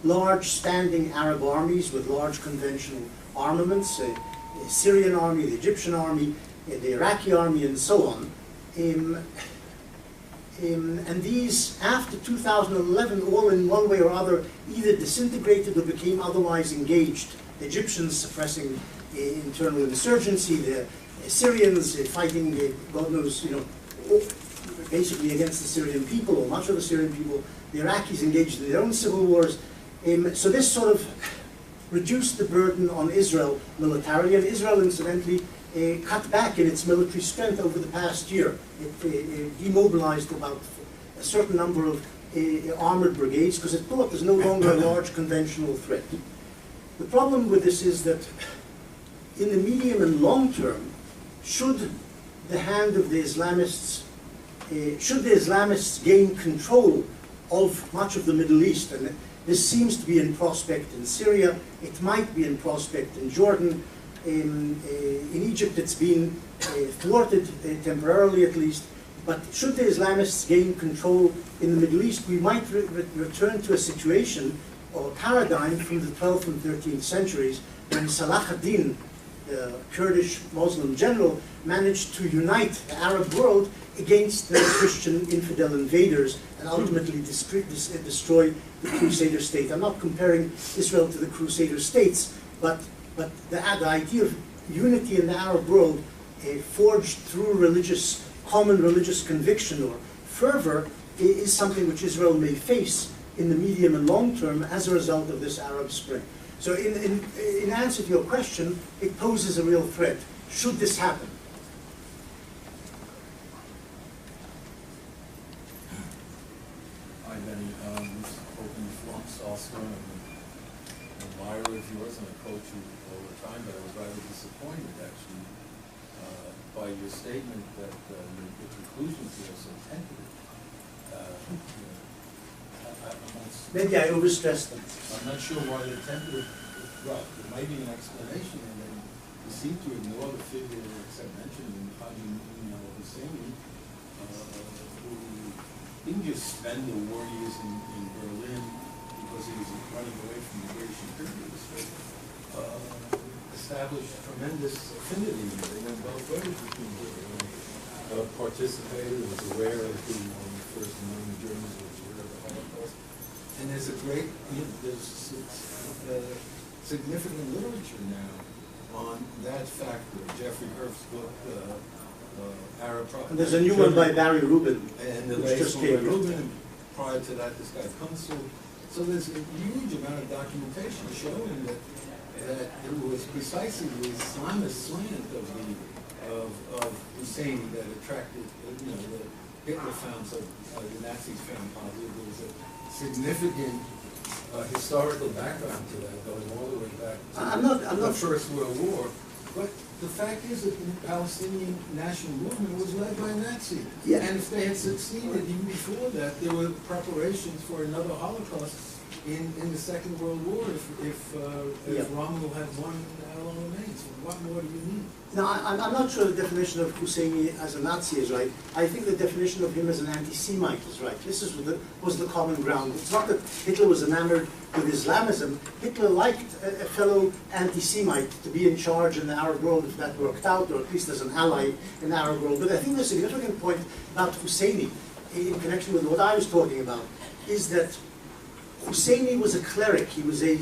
large standing Arab armies with large conventional armaments, the Syrian army, the Egyptian army, the Iraqi army, and so on. And these, after 2011, all in one way or other, either disintegrated or became otherwise engaged. The Egyptians suppressing internal insurgency, the Syrians fighting, God knows, basically against the Syrian people, or much of the Syrian people. The Iraqis engaged in their own civil wars. So this sort of reduced the burden on Israel militarily, and Israel, incidentally, cut back in its military strength over the past year. It demobilized about a certain number of armored brigades because it thought there's no longer a large conventional threat. The problem with this is that in the medium and long term, should the hand of the Islamists, should the Islamists gain control of much of the Middle East, and this seems to be in prospect in Syria, it might be in prospect in Jordan, in Egypt it's been thwarted temporarily at least, but should the Islamists gain control in the Middle East, we might return to a situation or a paradigm from the 12th and 13th centuries when Salah ad-Din, the Kurdish Muslim general, managed to unite the Arab world against the Christian infidel invaders and ultimately destroy the Crusader state. I'm not comparing Israel to the Crusader states, but the idea of unity in the Arab world forged through common religious conviction or fervor is something which Israel may face in the medium and long term as a result of this Arab Spring. So in answer to your question, it poses a real threat. Should this happen? Hi, Benny. Open flunks also, and an admirer of yours and a coach you all the time, but I was rather disappointed actually by your statement that the conclusions here are so tentative. Maybe I overstressed them. I'm not sure why they're tentative. Well, there might be an explanation, and then you seem to ignore the figure except mentioned in Haji Husseini, who didn't just spend the war years in Berlin because he was running away from the British imperialists, but established tremendous affinity. They went both ways between them. Participated, was aware of the first among the Germans was aware of the Holocaust. And there's a great, there's significant literature now on that factor. Jeffrey Herf's book, Arab Propaganda. And there's a new one by Barry Rubin. And the which latest just one came by out. Rubin. Prior to that, this guy Kunzel. So there's a huge amount of documentation showing that it was precisely the Islamist slant of Husseini that attracted, the Hitler found, so the Nazis found positive. There was a significant historical background to that, going all the way back to the First World War. But the fact is that the Palestinian national movement was led by Nazis. Yeah. And if they had succeeded even before that, there were preparations for another Holocaust in the Second World War if Rommel had won along the main. So what more do you need? No, I'm not sure the definition of Husseini as a Nazi is right. I think the definition of him as an anti-Semite is right. This was the common ground. It's not that Hitler was enamored with Islamism. Hitler liked a fellow anti-Semite to be in charge in the Arab world if that worked out, or at least as an ally in the Arab world. But I think the significant point about Husseini, in connection with what I was talking about, is that Husseini was a cleric. He was a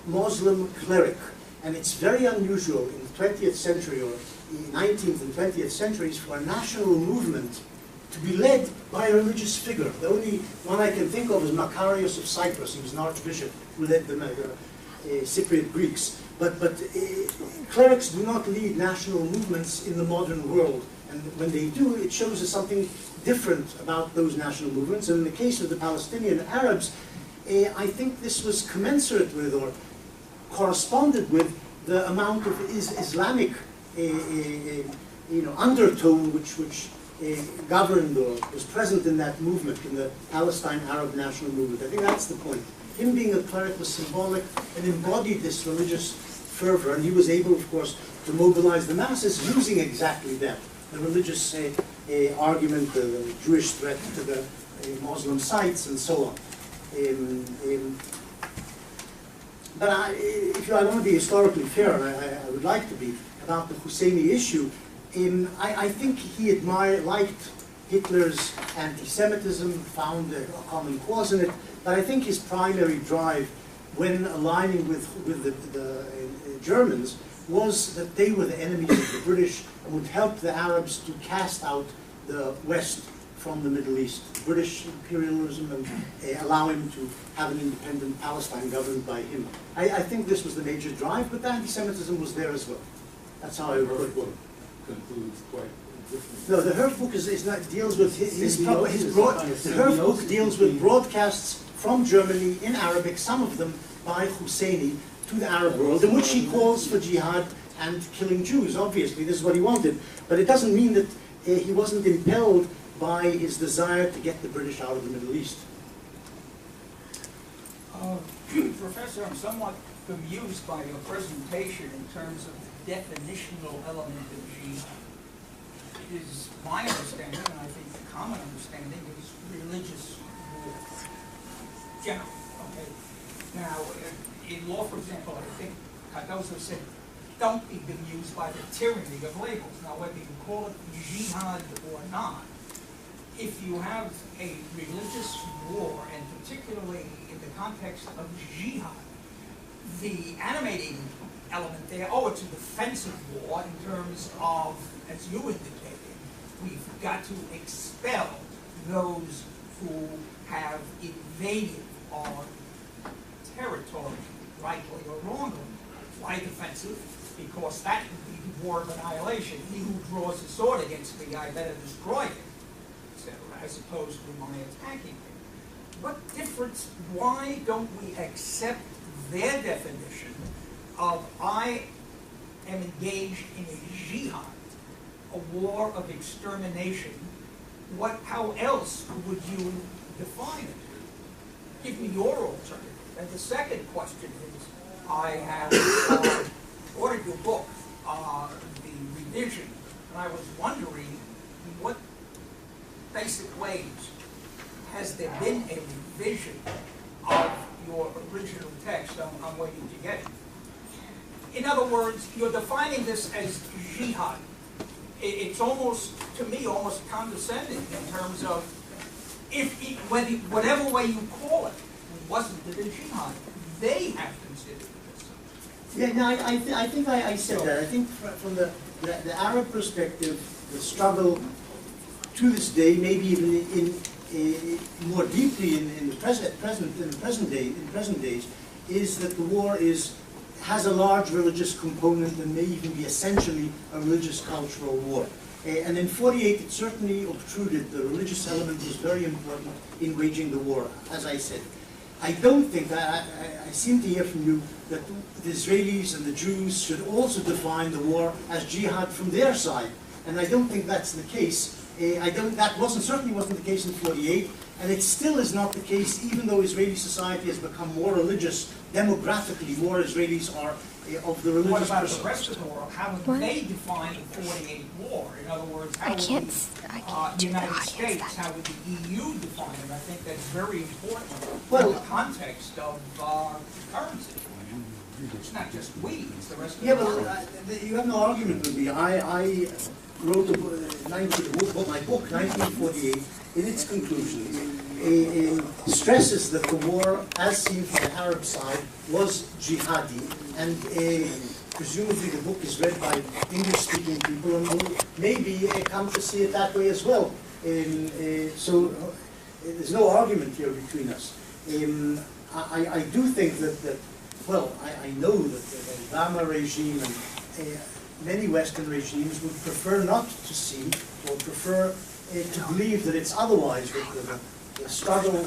Muslim cleric. And it's very unusual in the 20th century or the 19th and 20th centuries for a national movement to be led by a religious figure. The only one I can think of is Macarius of Cyprus. He was an archbishop who led the Cypriot Greeks. But clerics do not lead national movements in the modern world. And when they do, it shows us something different about those national movements. And in the case of the Palestinian Arabs, I think this was commensurate with or corresponded with the amount of Islamic undertone which governed or was present in that movement, in the Palestine Arab national movement. I think that's the point. Him being a cleric was symbolic and embodied this religious fervor, and he was able, of course, to mobilize the masses using exactly that, the religious argument, the Jewish threat to the Muslim sites, and so on. But if I want to be historically fair, and I would like to be, about the Husseini issue, I think he liked Hitler's anti-Semitism, found a common cause in it, but I think his primary drive when aligning with the Germans was that they were the enemies of the British and would help the Arabs to cast out the West from the Middle East, British imperialism, and allow him to have an independent Palestine governed by him. I think this was the major drive, but the anti-Semitism was there as well. That's how I would put it. Concludes quite differently. No, the Herf book deals with the Herf book deals with broadcasts from Germany in Arabic, some of them by Husseini, to the Arab world, in which he calls for jihad and killing Jews. Obviously, this is what he wanted. But it doesn't mean that he wasn't impelled by his desire to get the British out of the Middle East. Professor, I'm somewhat amused by your presentation in terms of the definitional element of jihad. It is my understanding, and I think the common understanding, is religious war. General, okay? Now, in law, for example, I think Cardozo said, don't be bemused by the tyranny of labels. Now, whether you call it jihad or not, if you have a religious war, and particularly in the context of jihad, the animating element there, it's a defensive war in terms of, as you indicated, we've got to expel those who have invaded our territory, rightly or wrongly. Why defensive? Because that would be the war of annihilation. He who draws a sword against me, I better destroy him, etc., as opposed to my attacking him. What difference, why don't we accept their definition of I am engaged in a jihad, a war of extermination? How else would you define it? Give me your alternative. And the second question is, I have ordered your book, The Revision, and I was wondering in what basic ways has there been a revision of your original text? I'm waiting to get it. In other words, you're defining this as jihad. It's almost, to me, almost condescending in terms of whatever way you call it, wasn't it a jihad? They have considered this. Yeah, no, I think I said that. I think from the Arab perspective, the struggle to this day, maybe even more deeply in the present days, is that the war has a large religious component and may even be essentially a religious cultural war. And in '48, it certainly obtruded. The religious element was very important in waging the war, as I said. I don't think that, I seem to hear from you that the Israelis and the Jews should also define the war as jihad from their side. And I don't think that's the case. Certainly wasn't the case in '48, and it still is not the case, even though Israeli society has become more religious. Demographically, more Israelis are of the religious. What about the rest of the world? How would they define the '48 war? In other words, how would the United States, how would the EU define it? I think that's very important in the context of currency. It's not just we, it's the rest of the world. But you have no argument with me. I wrote my book, 1948, in its conclusions, stresses that the war, as seen from the Arab side, was jihadi, and presumably the book is read by English-speaking people and will maybe come to see it that way as well. So there's no argument here between us. I do think that I know that the Obama regime and many Western regimes would prefer not to see, or prefer to believe that it's otherwise, that the struggle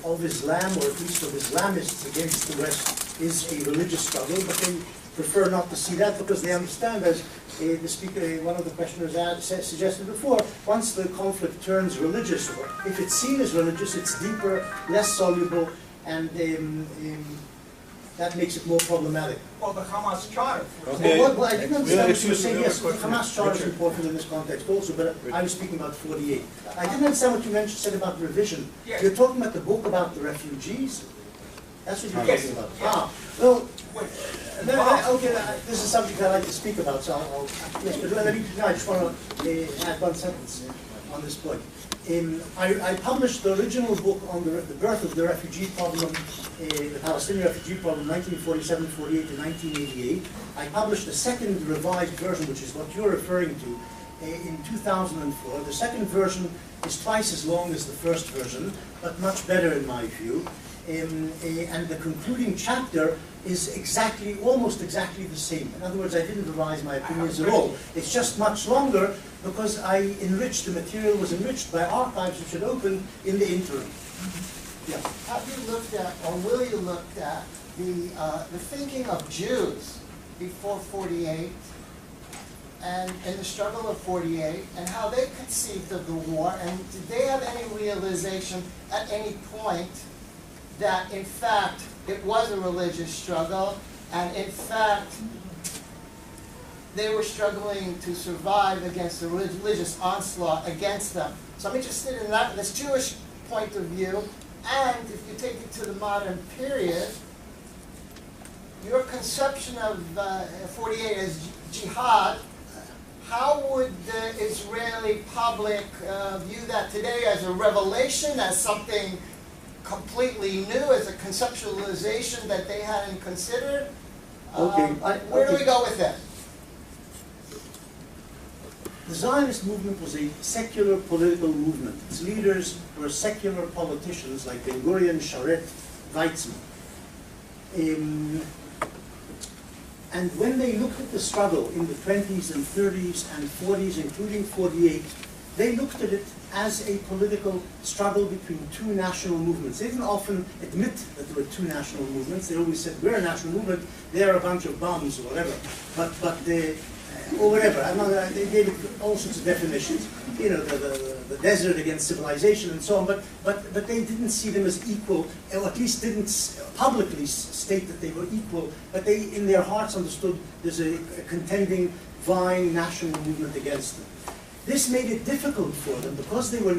of Islam, or at least of Islamists against the West, is a religious struggle, but they prefer not to see that because they understand, as the speaker, one of the questioners suggested before, once the conflict turns religious, or if it's seen as religious, it's deeper, less soluble, and that makes it more problematic. Well, the Hamas charter. Okay. Well, I didn't understand what you were saying. Yes, the Hamas charter is important in this context also, but I was speaking about '48. I didn't understand what you said about revision. Yes. You're talking about the book about the refugees? That's what you're Yes. talking about. Yes. Well, okay, this is a subject I like to speak about, so yes, but I just want to add one sentence on this point. I published the original book on the birth of the refugee problem, the Palestinian refugee problem, 1947-48 to 1988. I published a second revised version, which is what you're referring to, in 2004. The second version is twice as long as the first version, but much better in my view. And the concluding chapter is almost exactly the same. In other words, I didn't revise my opinions at all. It's just much longer because the material was enriched by archives which had opened in the interim. Yeah. Have you looked at, or will you look at, the thinking of Jews before '48 and in the struggle of '48 and how they conceived of the war, and did they have any realization at any point that in fact it was a religious struggle, and in fact they were struggling to survive against the religious onslaught against them? So I'm interested in that, this Jewish point of view, and if you take it to the modern period, your conception of 48 as jihad, how would the Israeli public view that today as a revelation, as something completely new, as a conceptualization that they hadn't considered? Okay. Where do we go with that? The Zionist movement was a secular political movement. Its leaders were secular politicians like Gurion, Sharet, Weizmann. And when they looked at the struggle in the 20s and 30s and 40s, including 48, they looked at it as a political struggle between two national movements. They didn't often admit that there were two national movements. They always said, we're a national movement, they're a bunch of bums or whatever. Or whatever. They gave it all sorts of definitions. You know, the desert against civilization and so on. But they didn't see them as equal, or at least didn't publicly state that they were equal. But they, in their hearts, understood there's a contending, vying national movement against them. This made it difficult for them because they were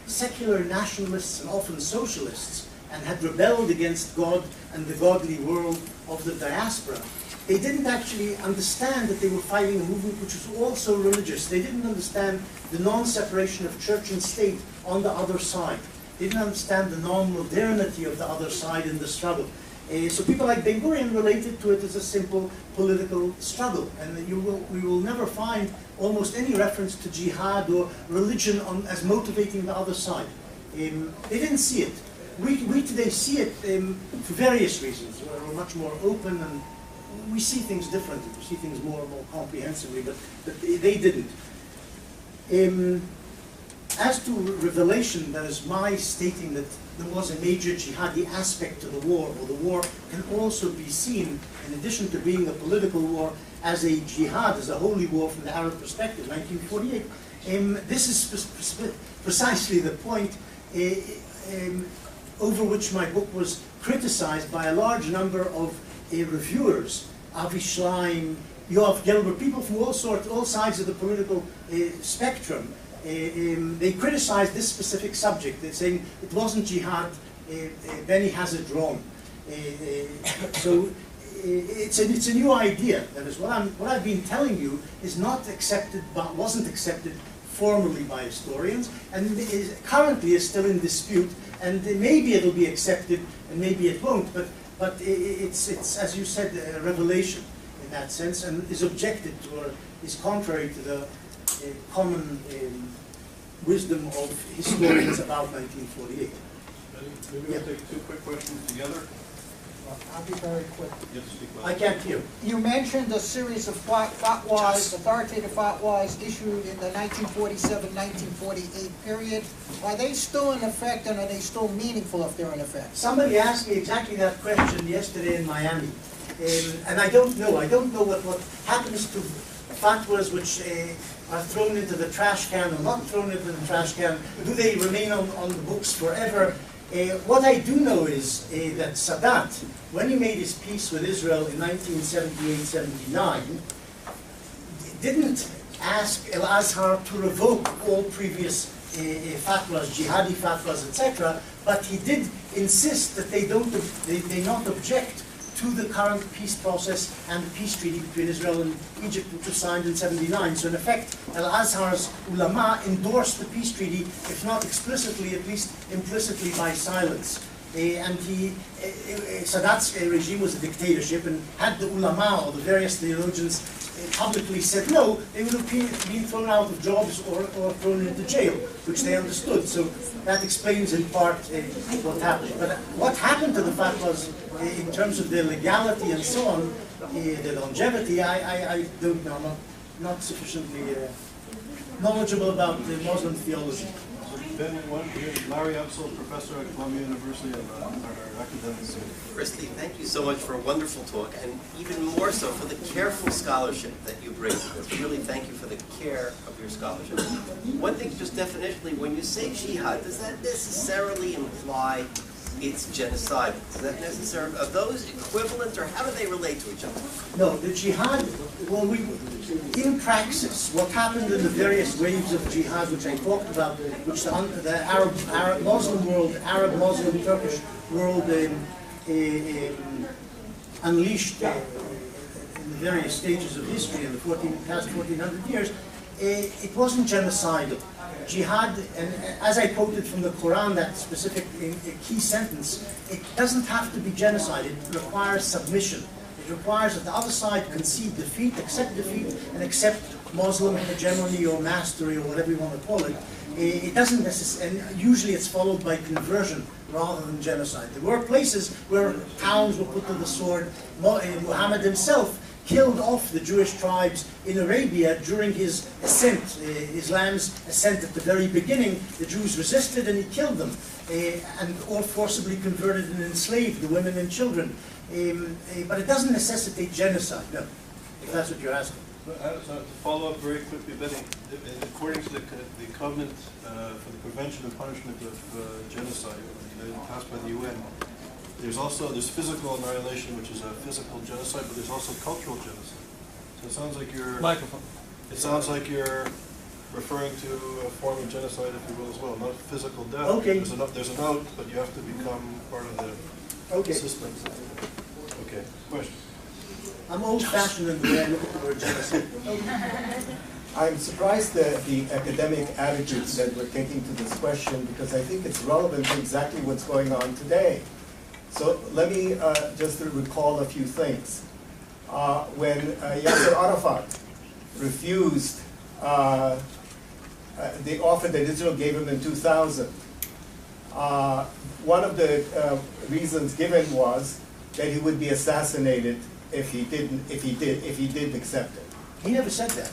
secular nationalists and often socialists, and had rebelled against God and the godly world of the diaspora. They didn't actually understand that they were fighting a movement which was also religious. They didn't understand the non-separation of church and state on the other side. They didn't understand the non-modernity of the other side in the struggle. So people like Ben Gurion related to it as a simple political struggle. And we will never find almost any reference to jihad or religion as motivating the other side. They didn't see it. We today see it for various reasons. We're much more open, and we see things differently. We see things more and more comprehensively, but they didn't. As to revelation, that is my stating that there was a major jihadi aspect to the war, or the war can also be seen, in addition to being a political war, as a jihad, as a holy war from the Arab perspective, 1948. This is precisely the point over which my book was criticized by a large number of reviewers, Avi Schleim, Yoav Gelber, people from all sides of the political spectrum. They criticized this specific subject. They're saying it wasn't jihad, Benny has it wrong. So it's a new idea. That is what I've been telling you is not accepted, but wasn't accepted formally by historians, and currently is still in dispute. And maybe it'll be accepted, and maybe it won't. But it's as you said, a revelation in that sense, and is objected to, or is contrary to the common wisdom of historians about 1948. Maybe we'll take two quick questions together. I'll be very quick. I can't hear. You mentioned a series of fatwas, authoritative fatwas issued in the 1947-1948 period. Are they still in effect, and are they still meaningful if they're in effect? Somebody asked me exactly that question yesterday in Miami, and I don't know. I don't know what happens to fatwas which are thrown into the trash can or not thrown into the trash can. Do they remain on the books forever? What I do know is that Sadat, when he made his peace with Israel in 1978-79, didn't ask Al-Azhar to revoke all previous fatwas, jihadi fatwas, etc., but he did insist that they not object to the current peace process and the peace treaty between Israel and Egypt, which was signed in 79. So in effect, Al-Azhar's ulama endorsed the peace treaty, if not explicitly, at least implicitly by silence. And Sadat's regime was a dictatorship, and had the ulama or the various theologians publicly said no, they would have been thrown out of jobs or thrown into jail, which they understood. So that explains in part what happened. But what happened to the fatwas in terms of their legality and so on, the longevity, I don't know. I'm not sufficiently knowledgeable about the Muslim theology. Ben, Larry Epsel, professor at Columbia University and our academic. Firstly, thank you so much for a wonderful talk, and even more so for the careful scholarship that you bring to this. Really thank you for the care of your scholarship. One thing, just definitionally, when you say jihad, does that necessarily imply it's genocide? Is that necessary? Are those equivalent, or how do they relate to each other? No, the jihad, well, in praxis, what happened in the various waves of jihad, which I talked about, which the Arab Muslim world, Arab Muslim Turkish world unleashed in the various stages of history in the past 1400 years, it wasn't genocidal. Jihad, and as I quoted from the Quran, that specific key sentence, it doesn't have to be genocide. It requires submission. It requires that the other side concede defeat, and accept Muslim hegemony or mastery or whatever you want to call it. It doesn't necessarily, and usually it's followed by conversion rather than genocide. There were places where towns were put to the sword. Muhammad himself killed off the Jewish tribes in Arabia during his ascent, Islam's ascent at the very beginning. The Jews resisted and he killed them, or forcibly converted and enslaved the women and children. But it doesn't necessitate genocide, no, if that's what you're asking. So to follow up very quickly, Betty, according to the Covenant for the Prevention and Punishment of Genocide, passed by the UN, there's physical annihilation, which is a physical genocide, but there's also cultural genocide. So it sounds like you're referring to a form of genocide, if you will, as well, not physical death. Okay. There's a note, but you have to become part of the system. Okay. Question. I'm old-fashioned in the way I look at the word genocide. I'm surprised at the academic attitudes that we're taking to this question, because I think it's relevant to exactly what's going on today. So let me just recall a few things. When Yasser Arafat refused the offer that Israel gave him in 2000, one of the reasons given was that he would be assassinated if he did accept it. He never said that.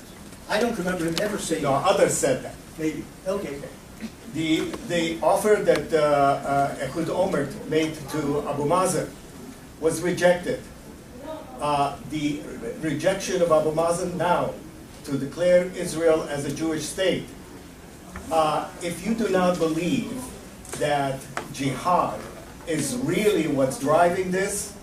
I don't remember him ever saying No, that. others said that. Maybe. Okay. The offer that Ehud Olmert made to Abu Mazen was rejected. The rejection of Abu Mazen now to declare Israel as a Jewish state, if you do not believe that jihad is really what's driving this,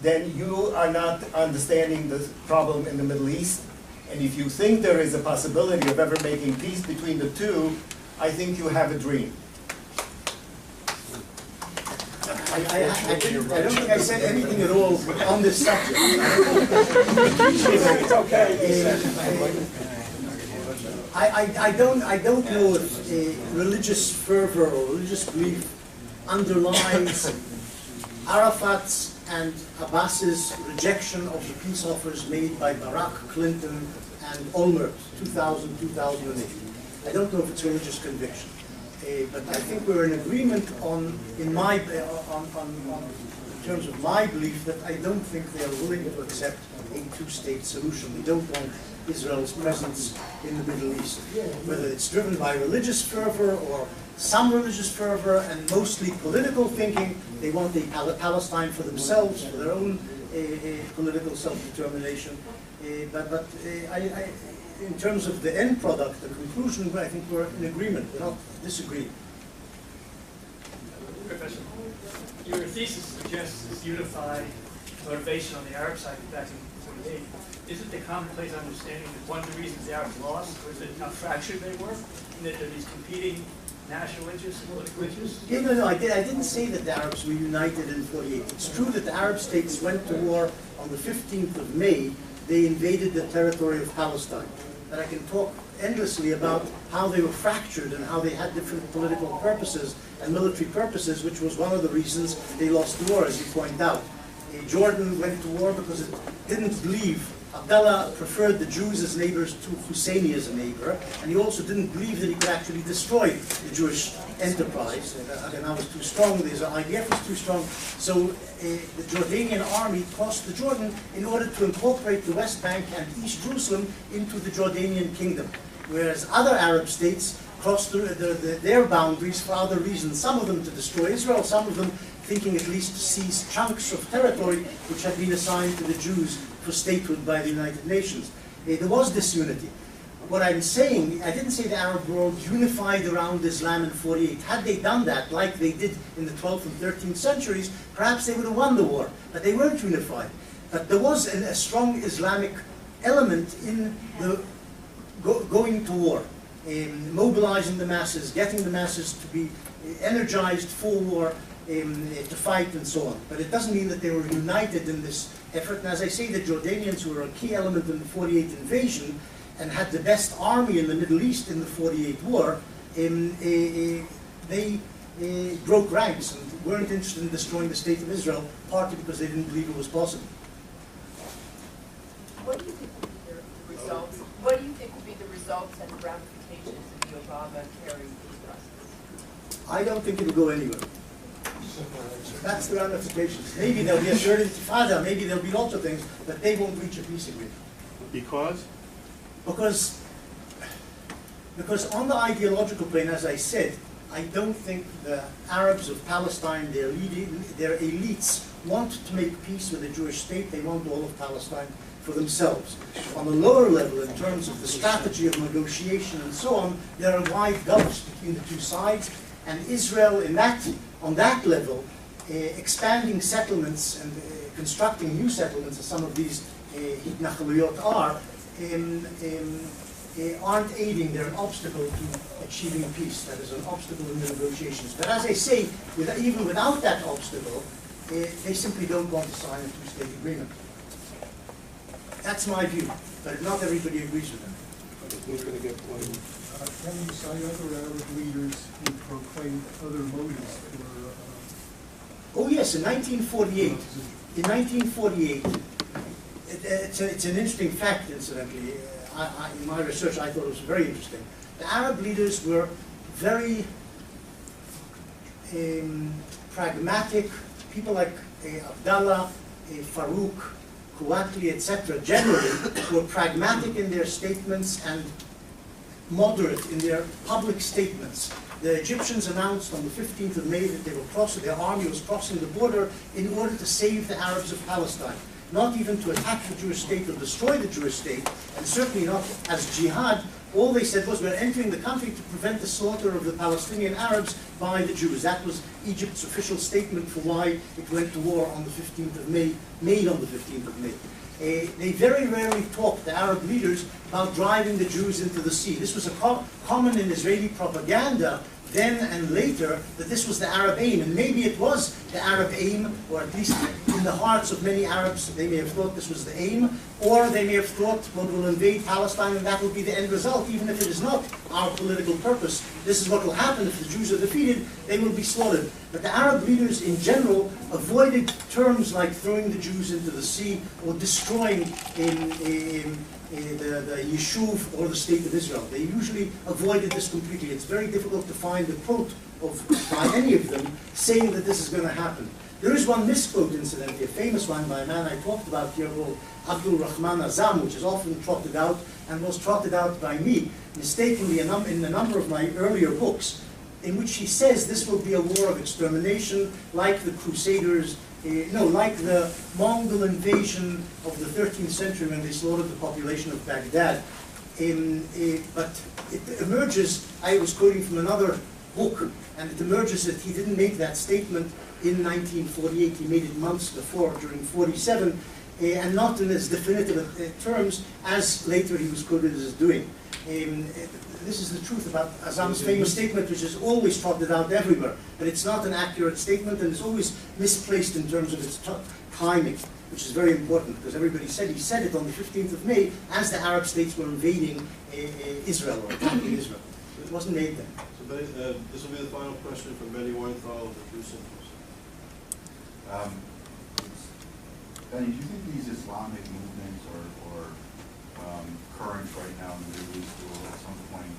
then you are not understanding the problem in the Middle East. And if you think there is a possibility of ever making peace between the two, I think you have a dream. I don't think I said anything at all on this subject. It's okay. I don't know if religious fervor or religious belief underlies Arafat's and Abbas's rejection of the peace offers made by Barack, Clinton, and Olmert, 2000, 2008. I don't know if it's religious conviction, but I think we're in agreement in terms of my belief that I don't think they are willing to accept a two-state solution. We don't want Israel's presence in the Middle East, whether it's driven by religious fervor or some religious fervor and mostly political thinking. They want a Palestine for themselves, for their own political self-determination. But in terms of the end product, the conclusion, I think we're in agreement. We're not disagreeing. Professor, your thesis suggests this unified motivation on the Arab side back in 48. Isn't the commonplace understanding that one of the reasons the Arabs lost was that how fractured they were, and that there are these competing national interests and political interests? Yeah, no, I didn't say that the Arabs were united in 48. It's true that the Arab states went to war on the 15th of May. They invaded the territory of Palestine. And I can talk endlessly about how they were fractured and how they had different political purposes and military purposes, which was one of the reasons they lost the war, as you point out. Jordan went to war because it didn't believe. Abdullah preferred the Jews as neighbors to Husseini as a neighbor, and he also didn't believe that he could actually destroy the Jewish enterprise. Haganah was too strong, the IDF was too strong, so the Jordanian army crossed the Jordan in order to incorporate the West Bank and East Jerusalem into the Jordanian kingdom, whereas other Arab states crossed their boundaries for other reasons, some of them to destroy Israel, some of them thinking at least to seize chunks of territory which had been assigned to the Jews for statehood by the United Nations. There was disunity. What I'm saying, I didn't say the Arab world unified around Islam in 48. Had they done that, like they did in the 12th and 13th centuries, perhaps they would have won the war, but they weren't unified. But there was a strong Islamic element in the going to war, mobilizing the masses, getting the masses to be energized for war, to fight and so on. But it doesn't mean that they were united in this effort. And as I say, the Jordanians, who were a key element in the 48 invasion and had the best army in the Middle East in the 48 war, they broke ranks and weren't interested in destroying the state of Israel, partly because they didn't believe it was possible. What do you think will be the results? What do you think will be the results and ramifications of the Obama-Kerry peace process? I don't think it'll go anywhere. That's the ramifications. Maybe there'll be a third intifada, maybe there'll be lots of things, but they won't reach a peace agreement. Because? Because on the ideological plane, as I said, I don't think the Arabs of Palestine, their elites, want to make peace with a Jewish state. They want all of Palestine for themselves. On the lower level, in terms of the strategy of negotiation and so on, there are wide gulfs between the two sides, and Israel on that level, expanding settlements and constructing new settlements, as some of these hitnachaluyot are, aren't aiding. They're an obstacle to achieving peace. That is an obstacle in the negotiations. But as I say, even without that obstacle, they simply don't want to sign a two-state agreement. That's my view, but not everybody agrees with them. Who's going to get one? Can you cite other Arab leaders who proclaimed other motives for? Oh yes, in 1948. In 1948, it's an interesting fact, incidentally. In my research, I thought it was very interesting. The Arab leaders were very pragmatic. People like Abdallah, Farouk, Kuwatli, etc., generally were pragmatic in their statements and moderate in their public statements. The Egyptians announced on the 15th of May that their army was crossing the border in order to save the Arabs of Palestine. Not even to attack the Jewish state or destroy the Jewish state, and certainly not as jihad. All they said was, we're entering the country to prevent the slaughter of the Palestinian Arabs by the Jews. That was Egypt's official statement for why it went to war on the 15th of May, made on the 15th of May. They very rarely talked, the Arab leaders, about driving the Jews into the sea. This was a common in Israeli propaganda then and later, that this was the Arab aim. And maybe it was the Arab aim, or at least in the hearts of many Arabs, they may have thought this was the aim, or they may have thought, well, we'll invade Palestine and that will be the end result, even if it is not our political purpose. This is what will happen if the Jews are defeated, they will be slaughtered. But the Arab leaders in general avoided terms like throwing the Jews into the sea or destroying the Yishuv or the State of Israel. They usually avoided this completely. It's very difficult to find a quote by any of them saying that this is going to happen. There is one misquote, incidentally, a famous one by a man I talked about here called Abdul Rahman Azam, which is often trotted out and was trotted out by me mistakenly in a number of my earlier books, in which he says this will be a war of extermination like the Crusaders, like the Mongol invasion of the 13th century when they slaughtered the population of Baghdad. But it emerges, I was quoting from another book, and it emerges that he didn't make that statement in 1948. He made it months before, during 47, and not in as definitive terms as later he was quoted as doing. This is the truth about Azam's famous statement, which is always trotted out everywhere, but it's not an accurate statement, and it's always misplaced in terms of its timing, which is very important, because everybody said he said it on the 15th of May as the Arab states were invading Israel, or attacking Israel. So it wasn't made then. So this will be the final question from Benny Weinthal of the True Simples. Benny, do you think these Islamic movements or currents right now in the Middle East will at some point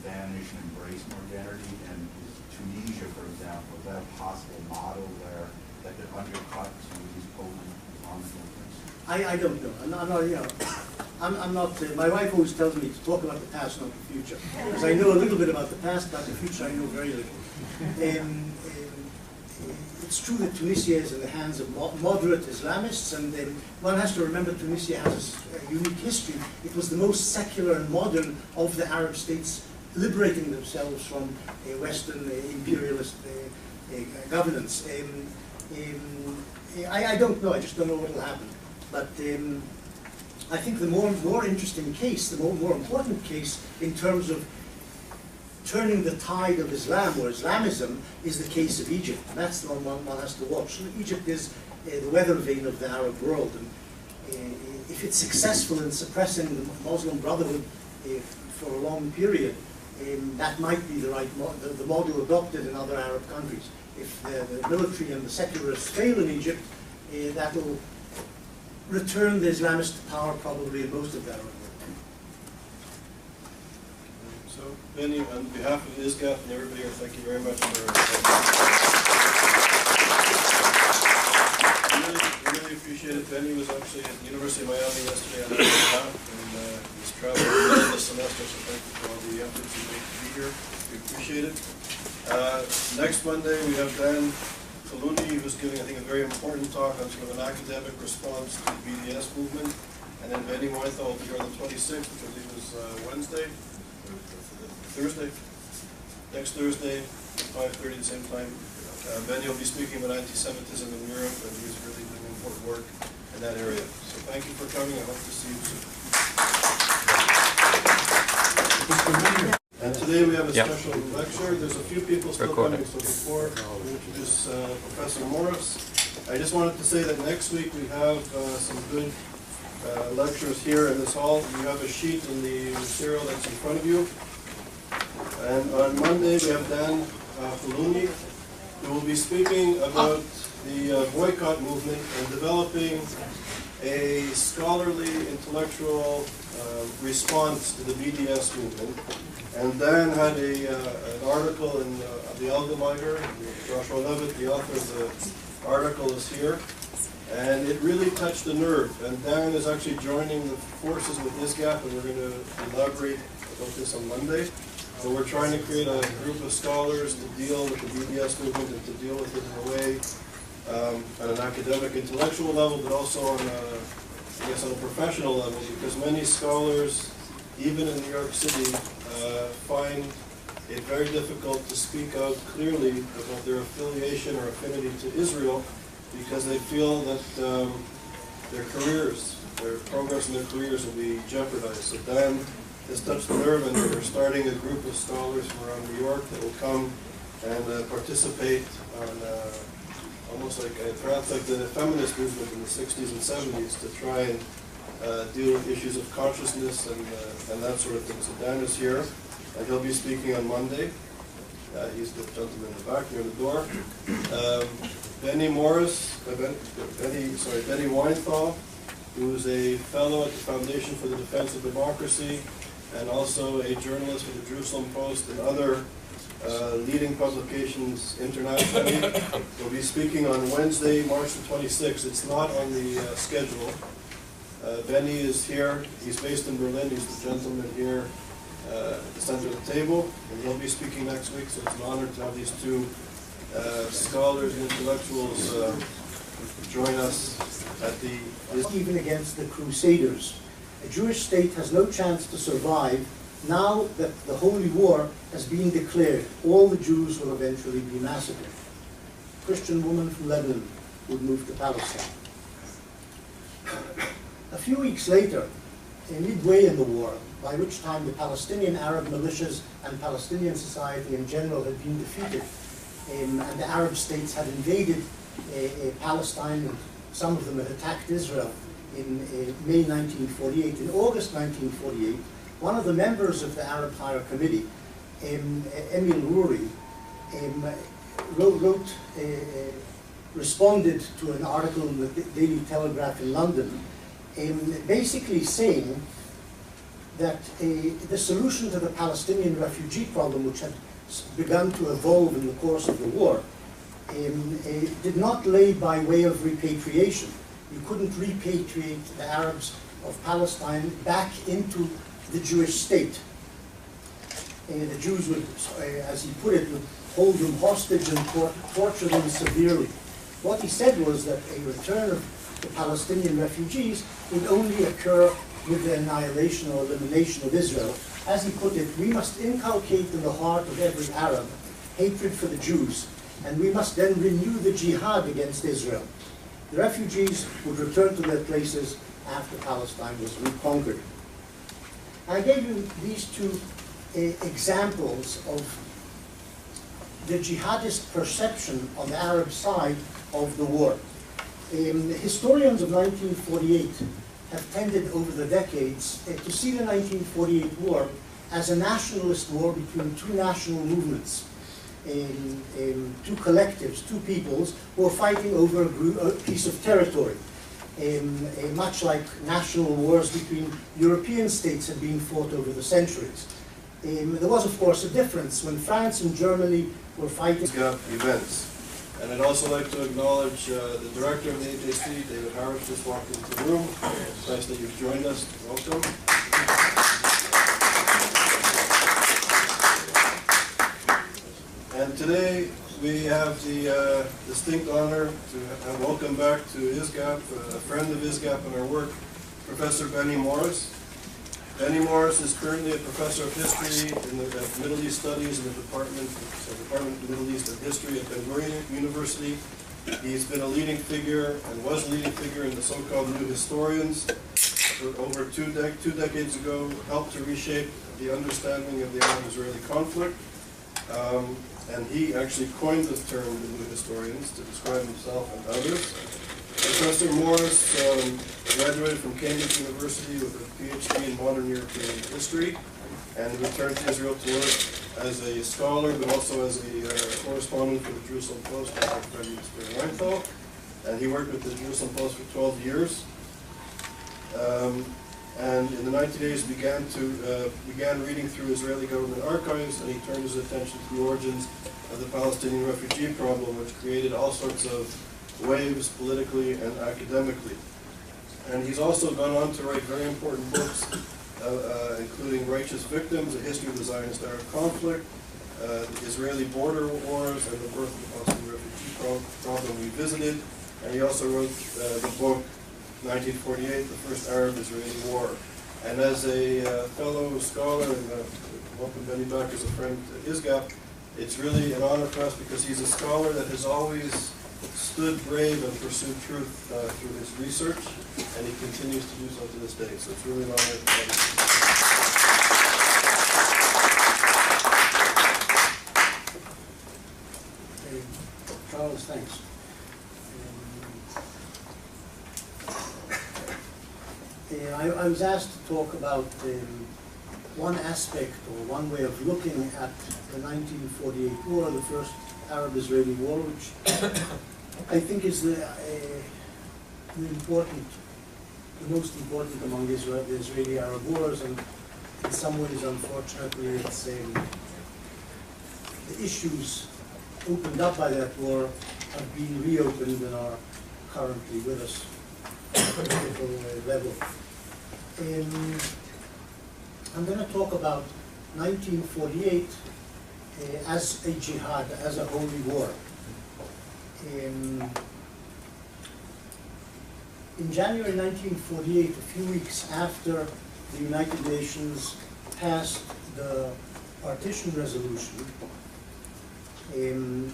vanish and embrace modernity? And is Tunisia, for example, is that a possible model where that could undercut some of these potent Islamic movements? I don't know. I'm not, I'm not, my wife always tells me to talk about the past, not the future. Because I know a little bit about the past, about the future I know very little. It's true that Tunisia is in the hands of moderate Islamists, and one has to remember Tunisia has a unique history. It was the most secular and modern of the Arab states, liberating themselves from Western imperialist governance. I don't know, I just don't know what will happen. But I think the more interesting case, the more important case in terms of turning the tide of Islam or Islamism is the case of Egypt. And that's the one one has to watch. Egypt is the weather vane of the Arab world. And if it's successful in suppressing the Muslim Brotherhood for a long period, that might be the model adopted in other Arab countries. If the military and the secularists fail in Egypt, that will return the Islamists to power probably in most of the Arab world. So, Benny, on behalf of ISGAP and everybody here, thank you very much for really appreciate it. Benny was actually at the University of Miami yesterday on our behalf, and he's traveling this semester, so thank you for all the efforts you make to be here. We appreciate it. Next Monday, we have Dan Kaluni, who's giving, I think, a very important talk on sort of an academic response to the BDS movement. And then Benny Weinthal will be here on the 26th, which I believe is Thursday. Next Thursday, 5:30, the same time. Benny will be speaking about anti-Semitism in Europe, and he's really doing important work in that area. So thank you for coming. I hope to see you soon. And today we have a special lecture. There's a few people still coming, so before we introduce Professor Morris, I just wanted to say that next week we have some good lectures here in this hall. You have a sheet in the material that's in front of you. And on Monday we have Dan Kaluni, who will be speaking about the boycott movement and developing a scholarly, intellectual response to the BDS movement. And Dan had an article in the Allgemeiner. Joshua Levitt, the author of the article, is here. And it really touched the nerve. And Dan is actually joining the forces with ISGAP, and we're going to elaborate about this on Monday. So we're trying to create a group of scholars to deal with the BDS movement and to deal with it in a way at an academic, intellectual level, but also on I guess on a professional level, because many scholars, even in New York City, find it very difficult to speak out clearly about their affiliation or affinity to Israel, because they feel that their careers, their progress in their careers will be jeopardized. So Dan has touched the nerve, and we're starting a group of scholars from around New York that will come and participate on almost like perhaps like the feminist movement in the 60s and 70s to try and deal with issues of consciousness and that sort of thing. So Dan is here, and he'll be speaking on Monday. He's the gentleman in the back near the door. Benny Weinthal, who is a fellow at the Foundation for the Defense of Democracy, and also a journalist for the Jerusalem Post and other leading publications internationally. Will be speaking on Wednesday, March the 26th. It's not on the schedule. Benny is here. He's based in Berlin. He's the gentleman here at the center of the table, and he'll be speaking next week, so it's an honor to have these two scholars and intellectuals join us at the... Even against the Crusaders. A Jewish state has no chance to survive now that the Holy War has been declared. All the Jews will eventually be massacred. A Christian woman from Lebanon would move to Palestine. A few weeks later, midway in the war, by which time the Palestinian Arab militias and Palestinian society in general had been defeated, and the Arab states had invaded Palestine, and some of them had attacked Israel in May 1948. In August 1948, one of the members of the Arab Higher Committee, Emil Ruri, responded to an article in the Daily Telegraph in London, basically saying that the solution to the Palestinian refugee problem, which had begun to evolve in the course of the war, did not lay by way of repatriation. You couldn't repatriate the Arabs of Palestine back into the Jewish state. The Jews would, as he put it, would hold them hostage and torture them severely. What he said was that a return of the Palestinian refugees would only occur with the annihilation or elimination of Israel. As he put it, we must inculcate in the heart of every Arab hatred for the Jews, and we must then renew the jihad against Israel. The refugees would return to their places after Palestine was reconquered. I gave you these two examples of the jihadist perception on the Arab side of the war. Historians of 1948 have tended over the decades to see the 1948 war as a nationalist war between two national movements, two collectives, two peoples who were fighting over a piece of territory. Much like national wars between European states had been fought over the centuries. There was, of course, a difference when France and Germany were fighting ISGAP events. And I'd also like to acknowledge the director of the AJC, David Harris, just walked into the room. It's nice that you've joined us. Welcome. And today we have the distinct honor to welcome back to ISGAP, a friend of ISGAP in our work, Professor Benny Morris. Benny Morris is currently a professor of history in the Middle East Studies in the Department of Middle East and History at Gurion University. He's been a leading figure and was a leading figure in the so-called New Historians. For over two decades ago, helped to reshape the understanding of the Arab-Israeli conflict. And he actually coined the term the New Historians to describe himself and others. Professor Morris graduated from Cambridge University with a PhD in modern European history and returned to Israel to work as a scholar, but also as a correspondent for the Jerusalem Post with my friend Mr. Weinthal. And he worked with the Jerusalem Post for 12 years. And in the 1980s began reading through Israeli government archives, and he turned his attention to the origins of the Palestinian refugee problem, which created all sorts of waves politically and academically. And he's also gone on to write very important books, including Righteous Victims, A History of the Zionist-Arab Conflict, the Israeli Border Wars, and the Birth of the Palestinian Refugee Problem Revisited. And he also wrote the book, 1948, The First Arab-Israeli War. And as a fellow scholar, and welcome Benny back as a friend to ISGAP, it's really an honor for us because he's a scholar that has always stood brave and pursued truth through his research, and he continues to do so to this day. So it's really an honor to have you. Charles, thanks. I was asked to talk about one aspect or one way of looking at the 1948 war, the first Arab-Israeli war, which I think is the most important among the Israeli-Arab wars, and in some ways, unfortunately, it's the issues opened up by that war have been reopened and are currently with us at a political level. I'm going to talk about 1948 as a jihad, as a holy war. In January 1948, a few weeks after the United Nations passed the partition resolution, and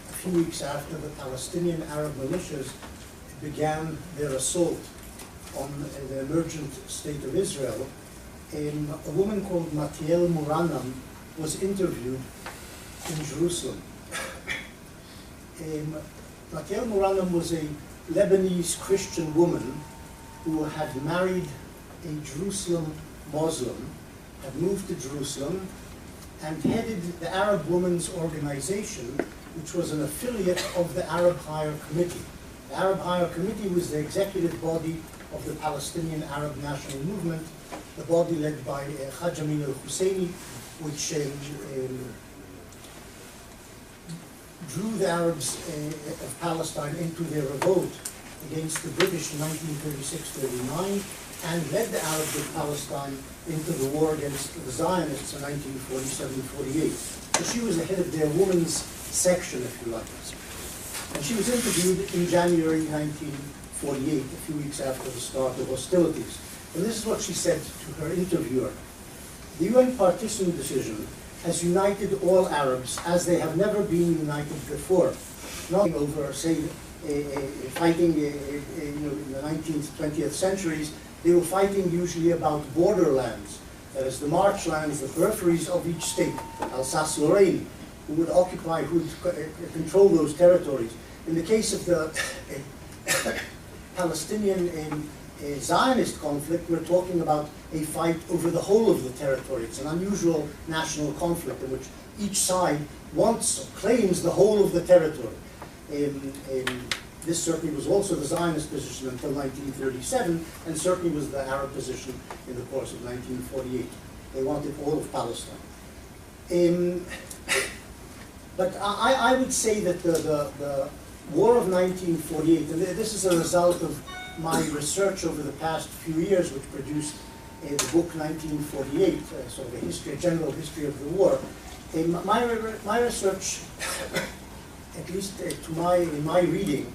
a few weeks after the Palestinian Arab militias began their assault on the emergent state of Israel, a woman called Matiel Muranam was interviewed in Jerusalem. Matiel Muranam was a Lebanese Christian woman who had married a Jerusalem Muslim, had moved to Jerusalem, and headed the Arab Women's Organization, which was an affiliate of the Arab Higher Committee. The Arab Higher Committee was the executive body of the Palestinian Arab National Movement, the body led by Haj Amin al-Husseini, which drew the Arabs of Palestine into their revolt against the British in 1936-39 and led the Arabs of Palestine into the war against the Zionists in 1947-48. So she was the head of their women's section, if you like. And she was interviewed in January 1948, a few weeks after the start of hostilities. And this is what she said to her interviewer. The UN partition decision has united all Arabs as they have never been united before. Not over, say, fighting in the 19th, 20th centuries, they were fighting usually about borderlands. That is, the marchlands, the peripheries of each state, Alsace-Lorraine, who would occupy, who would control those territories. In the case of the Palestinian Zionist conflict, we're talking about a fight over the whole of the territory. It's an unusual national conflict in which each side wants or claims the whole of the territory. This certainly was also the Zionist position until 1937, and certainly was the Arab position in the course of 1948. They wanted all of Palestine. But I would say that the War of 1948, and this is a result of my research over the past few years, which produced the book 1948, so the history, general history of the war. My research, at least in my reading,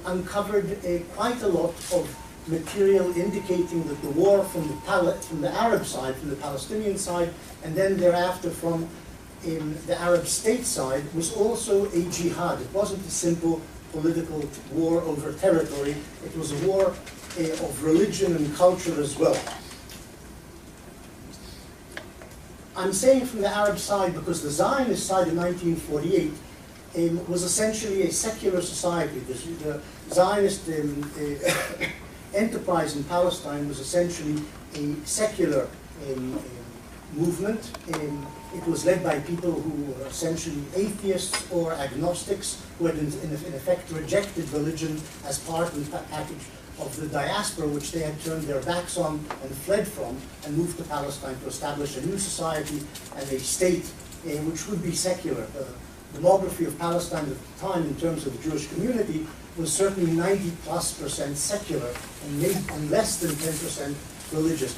uncovered quite a lot of material indicating that the war from the Arab side, from the Palestinian side, and then thereafter from the Arab state side, was also a jihad. It wasn't a simple political war over territory. It was a war of religion and culture as well. I'm saying from the Arab side because the Zionist side in 1948 was essentially a secular society. The Zionist enterprise in Palestine was essentially a secular movement. It was led by people who were essentially atheists or agnostics, who had in effect rejected religion as part and package of the diaspora, which they had turned their backs on and fled from, and moved to Palestine to establish a new society and a state which would be secular. The demography of Palestine at the time, in terms of the Jewish community, was certainly 90+% secular and less than 10% religious.